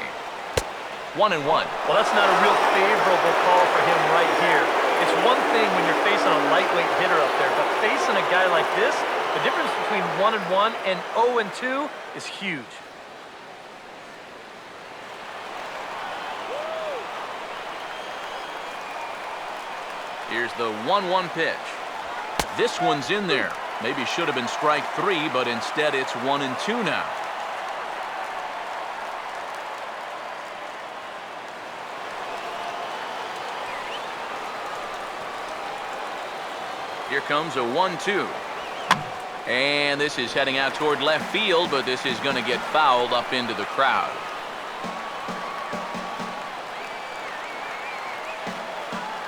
1-1. Well, that's not a real favorable call for him right here. It's one thing when you're facing a lightweight hitter up there, but facing a guy like this, the difference between 1-1 and 0-2 is huge. Here's the 1-1 pitch. This one's in there. Maybe should have been strike 3, but instead it's 1-2 now. Here comes a 1-2. And this is heading out toward left field, but this is going to get fouled up into the crowd.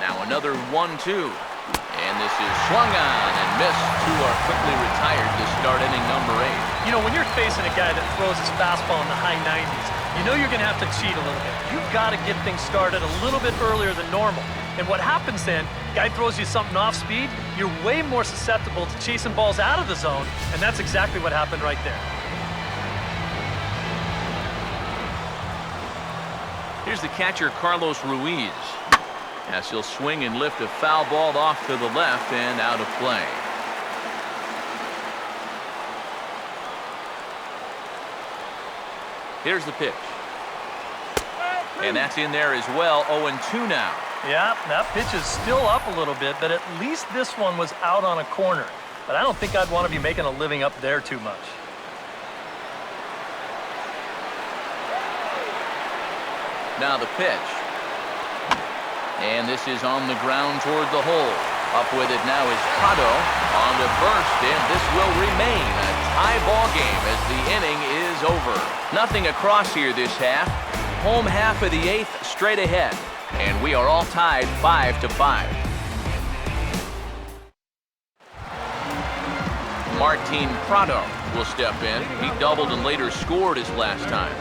Now another 1-2. And this is swung on and missed. Two are quickly retired to start inning number 8. You know, when you're facing a guy that throws his fastball in the high 90s, you know you're going to have to cheat a little bit. You've got to get things started a little bit earlier than normal. And what happens then, guy throws you something off speed, you're way more susceptible to chasing balls out of the zone, and that's exactly what happened right there. Here's the catcher, Carlos Ruiz, as he'll swing and lift a foul ball off to the left and out of play. Here's the pitch. And that's in there as well. 0-2 now. Yeah, that pitch is still up a little bit, but at least this one was out on a corner. But I don't think I'd want to be making a living up there too much. Now the pitch. And this is on the ground toward the hole. Up with it now is Prado on to first, and this will remain a tie ball game as the inning is over. Nothing across here this half. Home half of the 8th straight ahead. And we are all tied 5-5. Martin Prado will step in. He doubled and later scored his last time.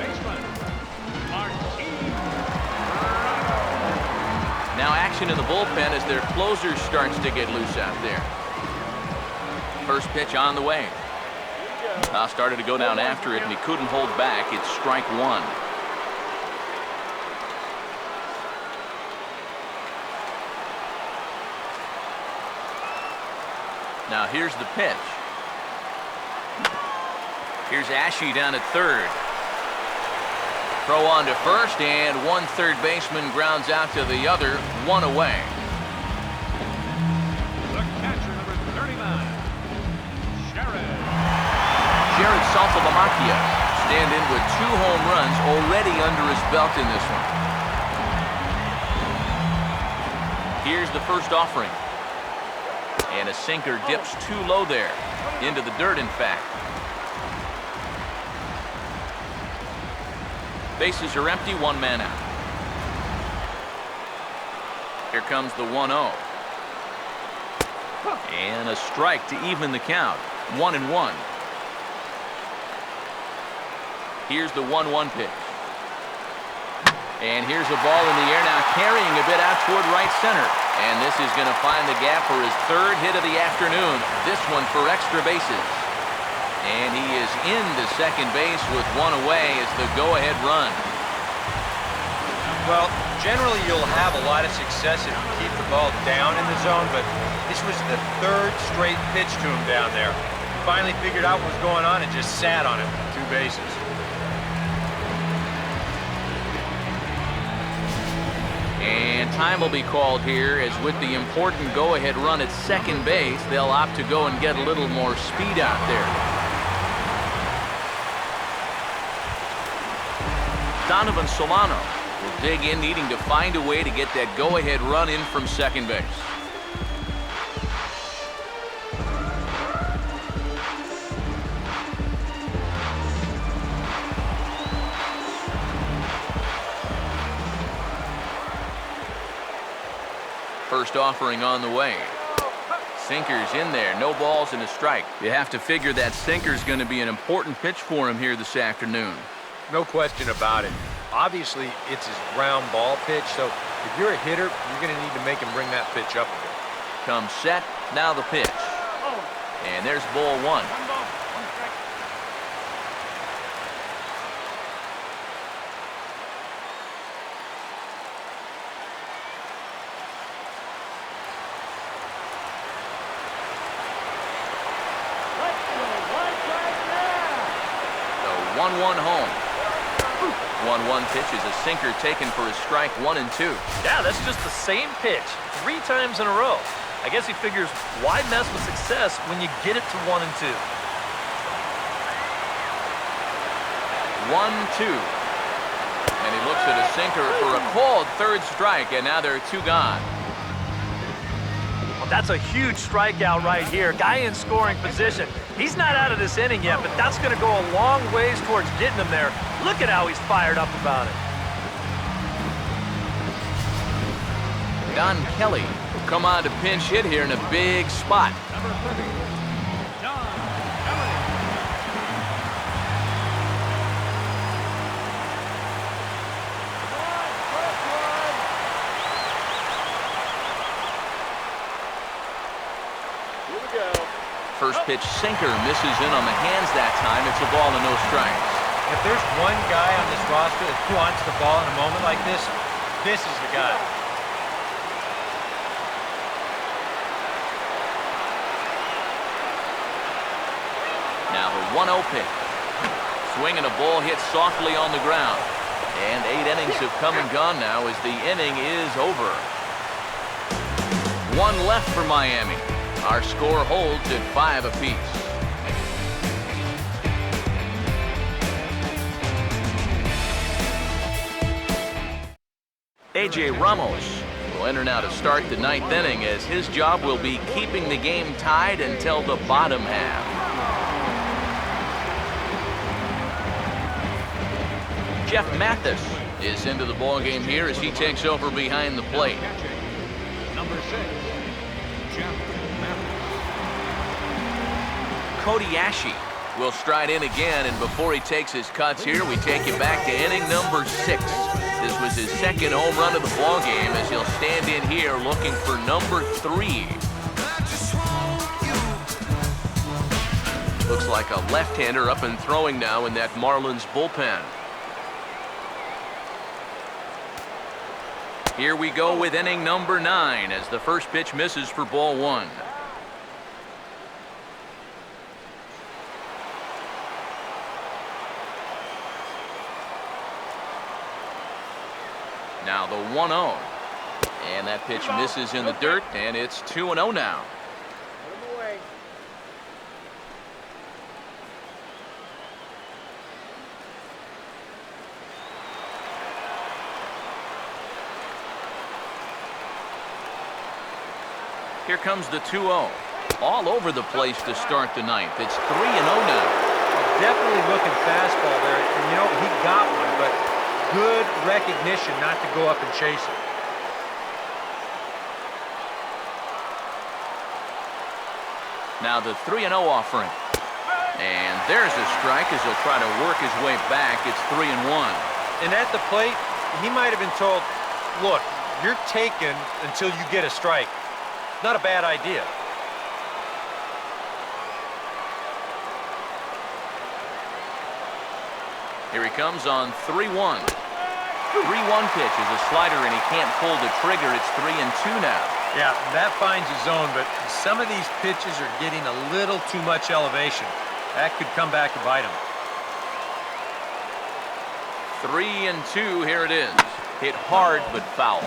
Now action in the bullpen as their closer starts to get loose out there. First pitch on the way. Started to go down after it, and he couldn't hold back. It's strike 1. Now here's the pitch. Here's Ashe down at third. Throw on to first, and one third baseman grounds out to the other, 1 away. Philadelphia. Stand in with 2 home runs already under his belt in this one. Here's the first offering. And a sinker dips too low there. Into the dirt, in fact. Bases are empty, 1 man out. Here comes the 1-0. And a strike to even the count. 1-1. Here's the 1-1 pitch. And here's a ball in the air now, carrying a bit out toward right center. And this is going to find the gap for his 3rd hit of the afternoon. This one for extra bases. And he is into second base with 1 away as the go-ahead run. Well, generally you'll have a lot of success if you keep the ball down in the zone, but this was the 3rd straight pitch to him down there. He finally figured out what was going on and just sat on it with 2 bases. And time will be called here, as with the important go-ahead run at second base, they'll opt to go and get a little more speed out there. Donovan Solano will dig in, needing to find a way to get that go-ahead run in from second base. First offering on the way. Sinker's in there. No balls and a strike. You have to figure that sinker's going to be an important pitch for him here this afternoon. No question about it. Obviously, it's his ground ball pitch, so if you're a hitter, you're going to need to make him bring that pitch up a bit. Comes set. Now the pitch. And there's ball 1. The 1-1 home. 1-1 pitch is a sinker taken for his strike 1 and 2. Yeah, that's just the same pitch 3 times in a row. I guess he figures, why mess with success when you get it to 1 and 2? 1-2. And he looks at a sinker for a called 3rd strike, and now there are 2 gone. Well, that's a huge strikeout right here. Guy in scoring position. He's not out of this inning yet, but that's going to go a long ways towards getting him there. Look at how he's fired up about it. Don Kelly will come on to pinch hit here in a big spot. Number 30, Don Kelly. Here we go. First pitch sinker misses in on the hands that time. It's a ball and no strikes. If there's one guy on this roster that wants the ball in a moment like this, this is the guy. Now the 1-0 pitch. Swing and a ball hit softly on the ground. And 8 innings have come and gone now as the inning is over. 1 left for Miami. Our score holds at 5 apiece. A.J. Ramos will enter now to start the 9th inning, as his job will be keeping the game tied until the bottom half. Jeff Mathis is into the ballgame here as he takes over behind the plate. Number 6, Jeff Mathis. Cody Ashe will stride in again, and before he takes his cuts here, we take you back to inning number 6. This was his 2nd home run of the ballgame, as he'll stand in here looking for number 3. Looks like a left-hander up and throwing now in that Marlins bullpen. Here we go with inning number 9 as the first pitch misses for ball 1. Now the 1-0. And that pitch misses in the dirt, and it's 2-0 now. Put him away. 1-0 Here comes the 2-0. All over the place to start the ninth. It's 3-0 now. Definitely looking fastball there. And, you know, he got one, but good recognition not to go up and chase it. Now the 3-0 offering. And there's a strike as he'll try to work his way back. It's 3-1. And at the plate, he might have been told, look, you're taken until you get a strike. Not a bad idea. Here he comes on 3-1. 3-1 pitch is a slider, and he can't pull the trigger. It's 3-2 now. Yeah, that finds his zone, but some of these pitches are getting a little too much elevation. That could come back to bite him. 3-2, here it is. Hit hard, but foul.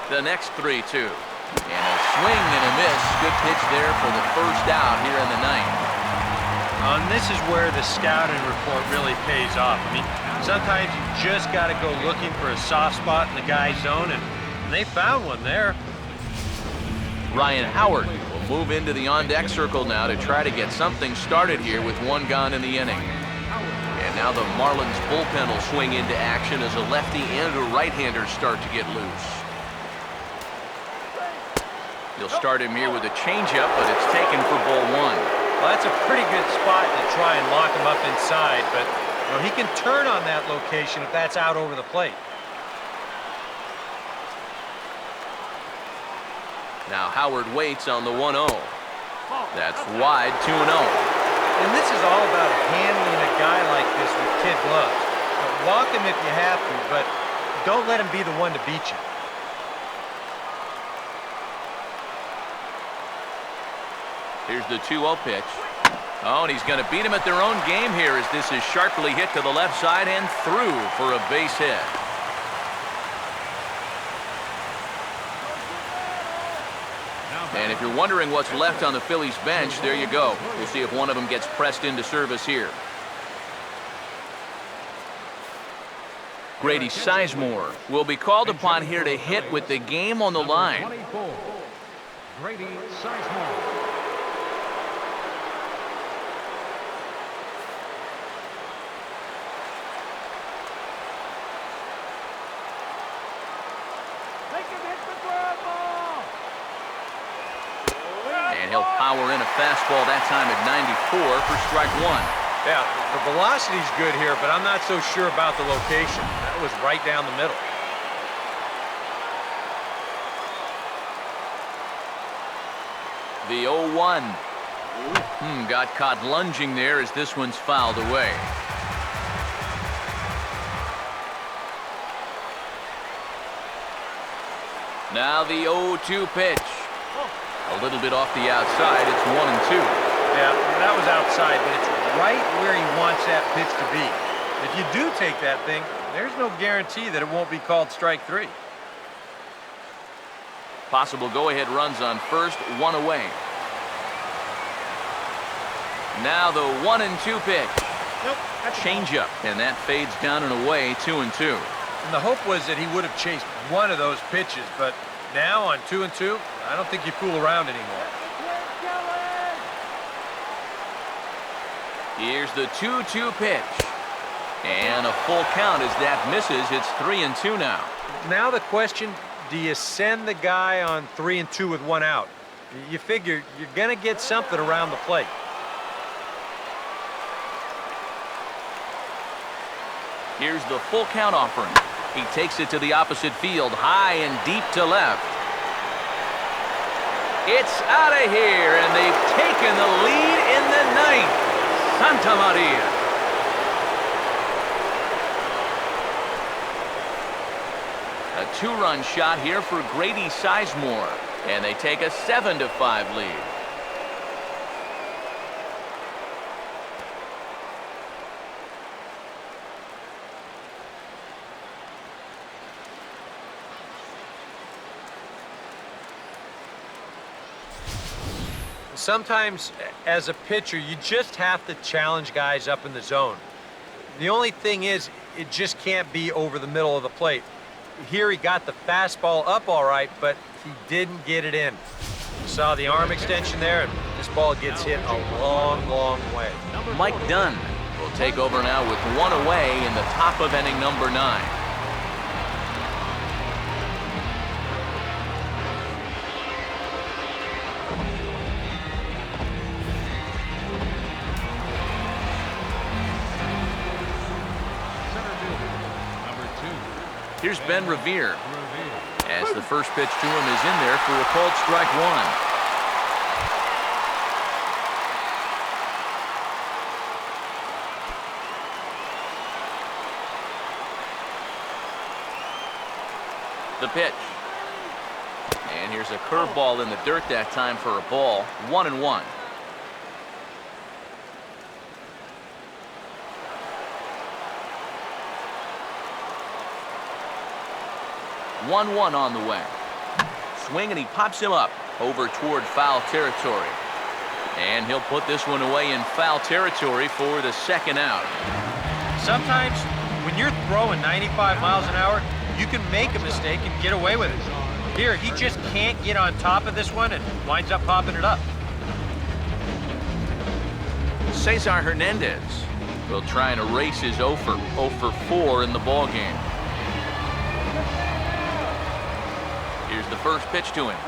The next 3-2. And a swing and a miss. Good pitch there for the first out here in the ninth. And this is where the scouting report really pays off. I mean, sometimes you just got to go looking for a soft spot in the guy's zone, and they found one there. Ryan Howard will move into the on-deck circle now to try to get something started here with one gone in the inning. And now the Marlins bullpen will swing into action as a lefty and a right-hander start to get loose. You'll start him here with a changeup, but it's taken for ball one. Well, that's a pretty good spot to try and lock him up inside, but you know, he can turn on that location if that's out over the plate. Now Howard waits on the 1-0. That's wide, 2-0. And this is all about handling a guy like this with kid gloves. Walk him if you have to, but don't let him be the one to beat you. Here's the 2-0 pitch. Oh, and he's going to beat him at their own game here as this is sharply hit to the left side and through for a base hit. And if you're wondering what's left on the Phillies bench, there you go. We'll see if one of them gets pressed into service here. Grady Sizemore will be called upon here to hit with the game on the line. 24, Grady Sizemore. And he'll power in a fastball that time at 94 for strike one. Yeah, the velocity's good here, but I'm not so sure about the location. That was right down the middle. The 0-1. Got caught lunging there as this one's fouled away. Now the 0-2 pitch. A little bit off the outside. It's 1-2. Yeah, that was outside, but it's right where he wants that pitch to be. If you do take that thing, there's no guarantee that it won't be called strike three. Possible go-ahead runs on first, one away. Now the 1-2 pitch. Nope. Changeup, and that fades down and away, 2-2. And the hope was that he would have chased one of those pitches, but now on 2-2, I don't think you fool around anymore. Here's the 2-2 pitch. And a full count as that misses. It's 3-2 now. Now the question, do you send the guy on 3-2 with one out? You figure you're going to get something around the plate. Here's the full count offering. He takes it to the opposite field, high and deep to left. It's out of here, and they've taken the lead in the ninth. Santa Maria. A two-run shot here for Grady Sizemore, and they take a 7-5 lead. sometimes as a pitcher, you just have to challenge guys up in the zone. The only thing is, it just can't be over the middle of the plate. Here he got the fastball up all right, but he didn't get it in. You saw the arm extension there, and this ball gets hit a long, long way. Mike Dunn will take over now with one away in the top of inning number 9. Here's Ben Revere, as the first pitch to him is in there for a called strike 1. The pitch. And here's a curveball in the dirt that time for a ball. 1-1. 1-1 on the way. Swing, and he pops him up over toward foul territory. And he'll put this one away in foul territory for the second out. Sometimes when you're throwing 95 miles an hour, you can make a mistake and get away with it. Here, he just can't get on top of this one and winds up popping it up. Cesar Hernandez will try and erase his 0 for 4 in the ballgame. Here's the first pitch to him.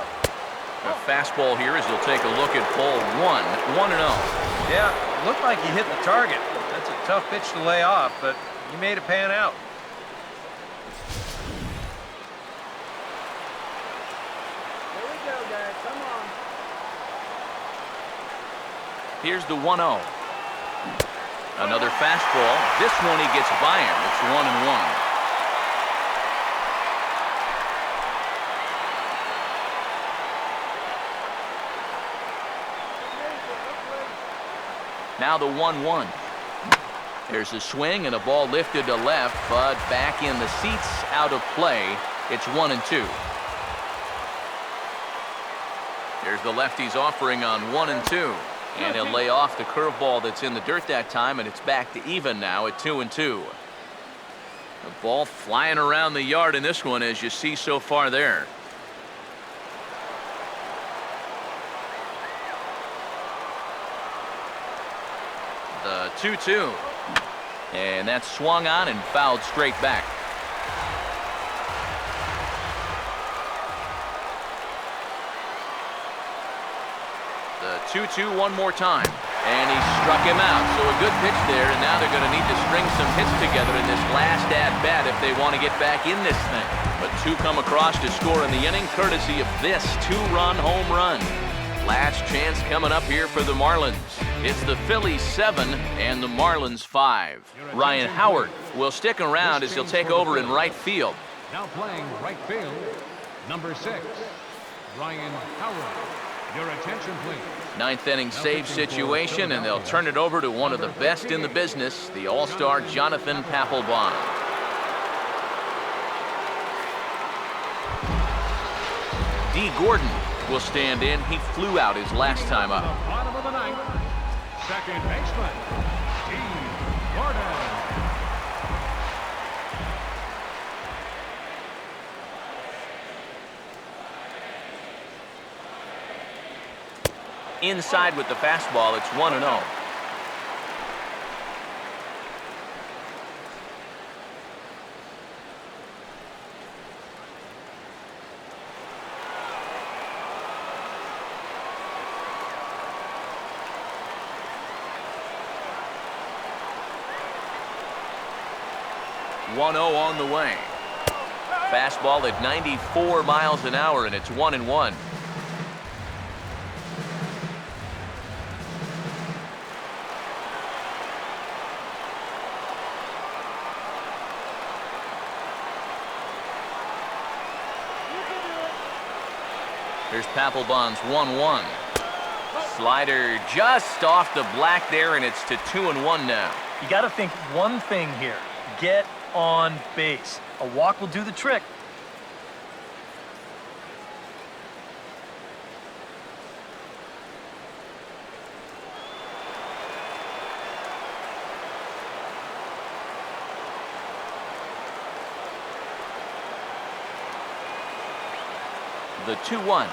A fastball here as he'll take a look at ball 1. 1-0. Yeah, looked like he hit the target. That's a tough pitch to lay off, but he made it pan out. Here we go, guys. Come on. Here's the 1-0. Another fastball. This one he gets by him. It's 1-1. Now the 1-1. There's a swing and a ball lifted to left, but back in the seats, out of play. It's 1-2. There's the lefties offering on 1-2. And he'll lay off the curveball that's in the dirt that time, and it's back to even now at 2-2. The ball flying around the yard in this one, as you see so far there. The 2-2. And that's swung on and fouled straight back. The 2-2 one more time. And he struck him out. So a good pitch there, and now they're going to need to string some hits together in this last at-bat if they want to get back in this thing. But 2 come across to score in the inning, courtesy of this 2-run home run. Last chance coming up here for the Marlins. It's the Phillies 7 and the Marlins 5. Ryan Howard will stick around as he'll take over in right field. Now playing right field, number 6, Ryan Howard. Your attention, please. 9th inning save situation, and they'll turn it over to one of the best in the business, the All-Star Jonathan Papelbon. D. Gordon will stand in. He flew out his last time up. Bottom of the 9th, second baseman, D. Gordon. Inside with the fastball, it's 1-0. On the way. Fastball at 94 miles an hour, and it's 1-1. Here's Papelbon's 1-1. Slider just off the black there, and it's to 2-1 now. You got to think one thing here. Get on base. A walk will do the trick. the 2-1.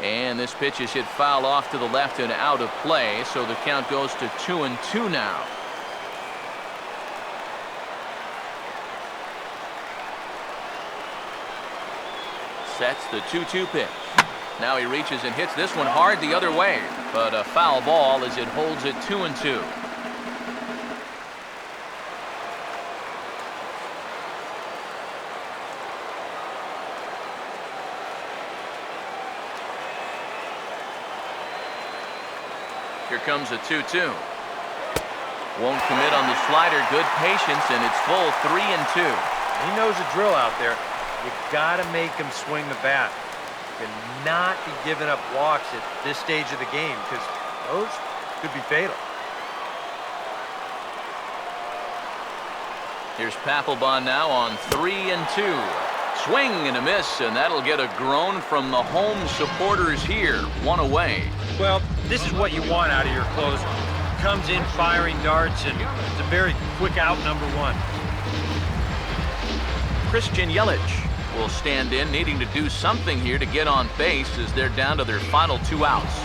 And this pitch is hit foul off to the left and out of play, so the count goes to 2-2 now. Sets the 2-2 pitch. Now he reaches and hits this one hard the other way, but a foul ball as it holds it 2-2. Here comes a 2-2. Won't commit on the slider. Good patience, and it's full 3-2. He knows the drill out there. You gotta make him swing the bat. You cannot be giving up walks at this stage of the game, because those could be fatal. Here's Papelbon now on 3-2. Swing and a miss, and that'll get a groan from the home supporters here. One away. Well, this is what you want out of your closer. Comes in firing darts, and it's a very quick out number one. Christian Yelich will stand in, needing to do something here to get on base as they're down to their final 2 outs.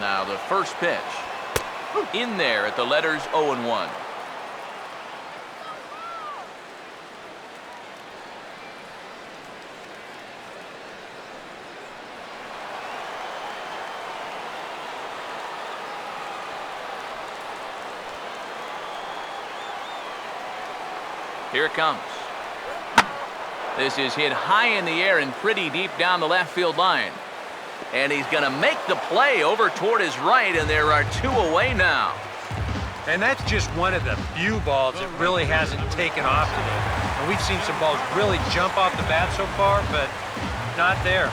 Now the first pitch. In there at the letters 0-1. Here it comes. This is hit high in the air and pretty deep down the left field line. And he's going to make the play over toward his right, and there are 2 away now. And that's just one of the few balls that really hasn't taken off today. And we've seen some balls really jump off the bat so far, but not there.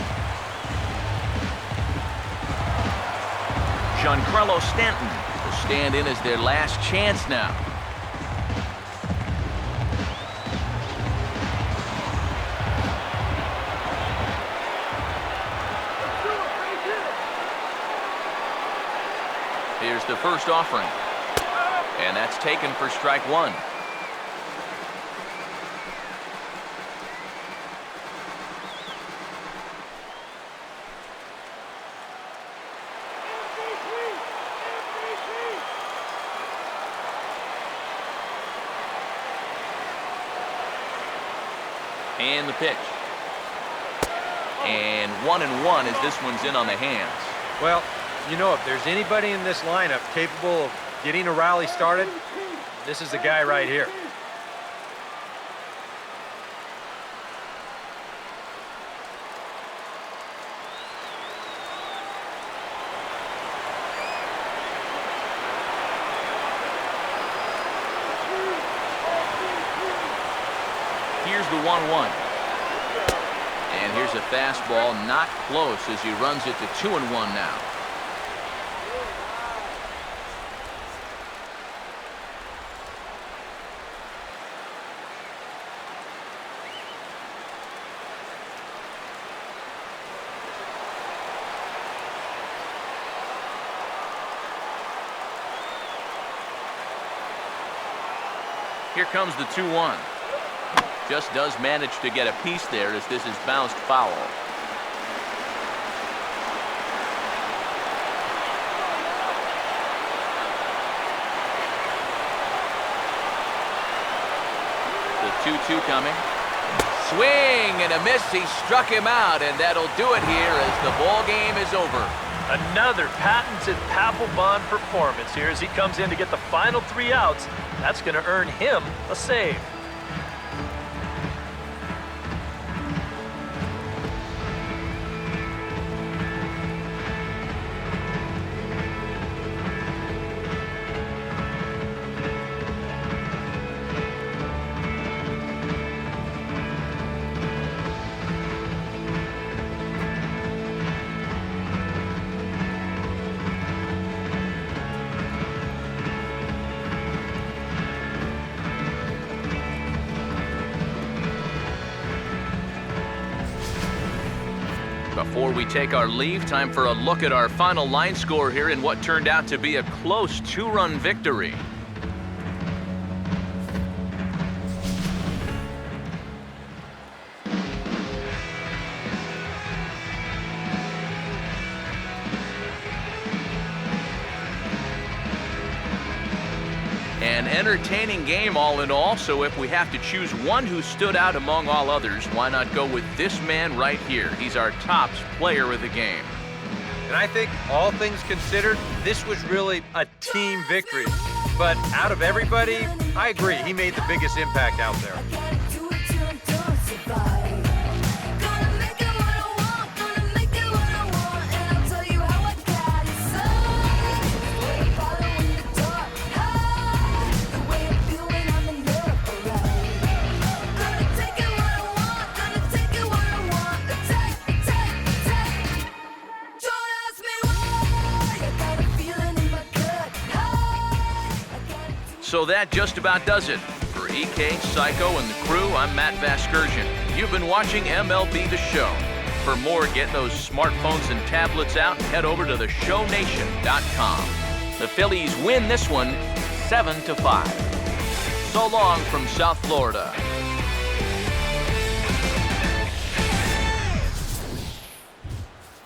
Giancarlo Stanton will stand in as their last chance now. Here's the first offering. And that's taken for strike 1. And the pitch. And 1-1 as this one's in on the hands. Well, you know, if there's anybody in this lineup capable of getting a rally started, this is the guy right here. Here's the 1-1. And here's a fastball not close as he runs it to 2-1 now. Here comes the 2-1. Just does manage to get a piece there as this is bounced foul. The 2-2 coming. Swing and a miss. He struck him out, and that'll do it here as the ball game is over. Another patented Papelbon performance here as he comes in to get the final 3 outs. That's going to earn him a save. Before we take our leave, time for a look at our final line score here in what turned out to be a close 2-run victory. An entertaining game all in all, so if we have to choose one who stood out among all others, why not go with this man right here? He's our tops player of the game. And I think, all things considered, this was really a team victory. But out of everybody, I agree, he made the biggest impact out there. So that just about does it. For EK, Psycho, and the crew, I'm Matt Vasgersian. You've been watching MLB The Show. For more, get those smartphones and tablets out and head over to theshownation.com. The Phillies win this one 7-5. So long from South Florida.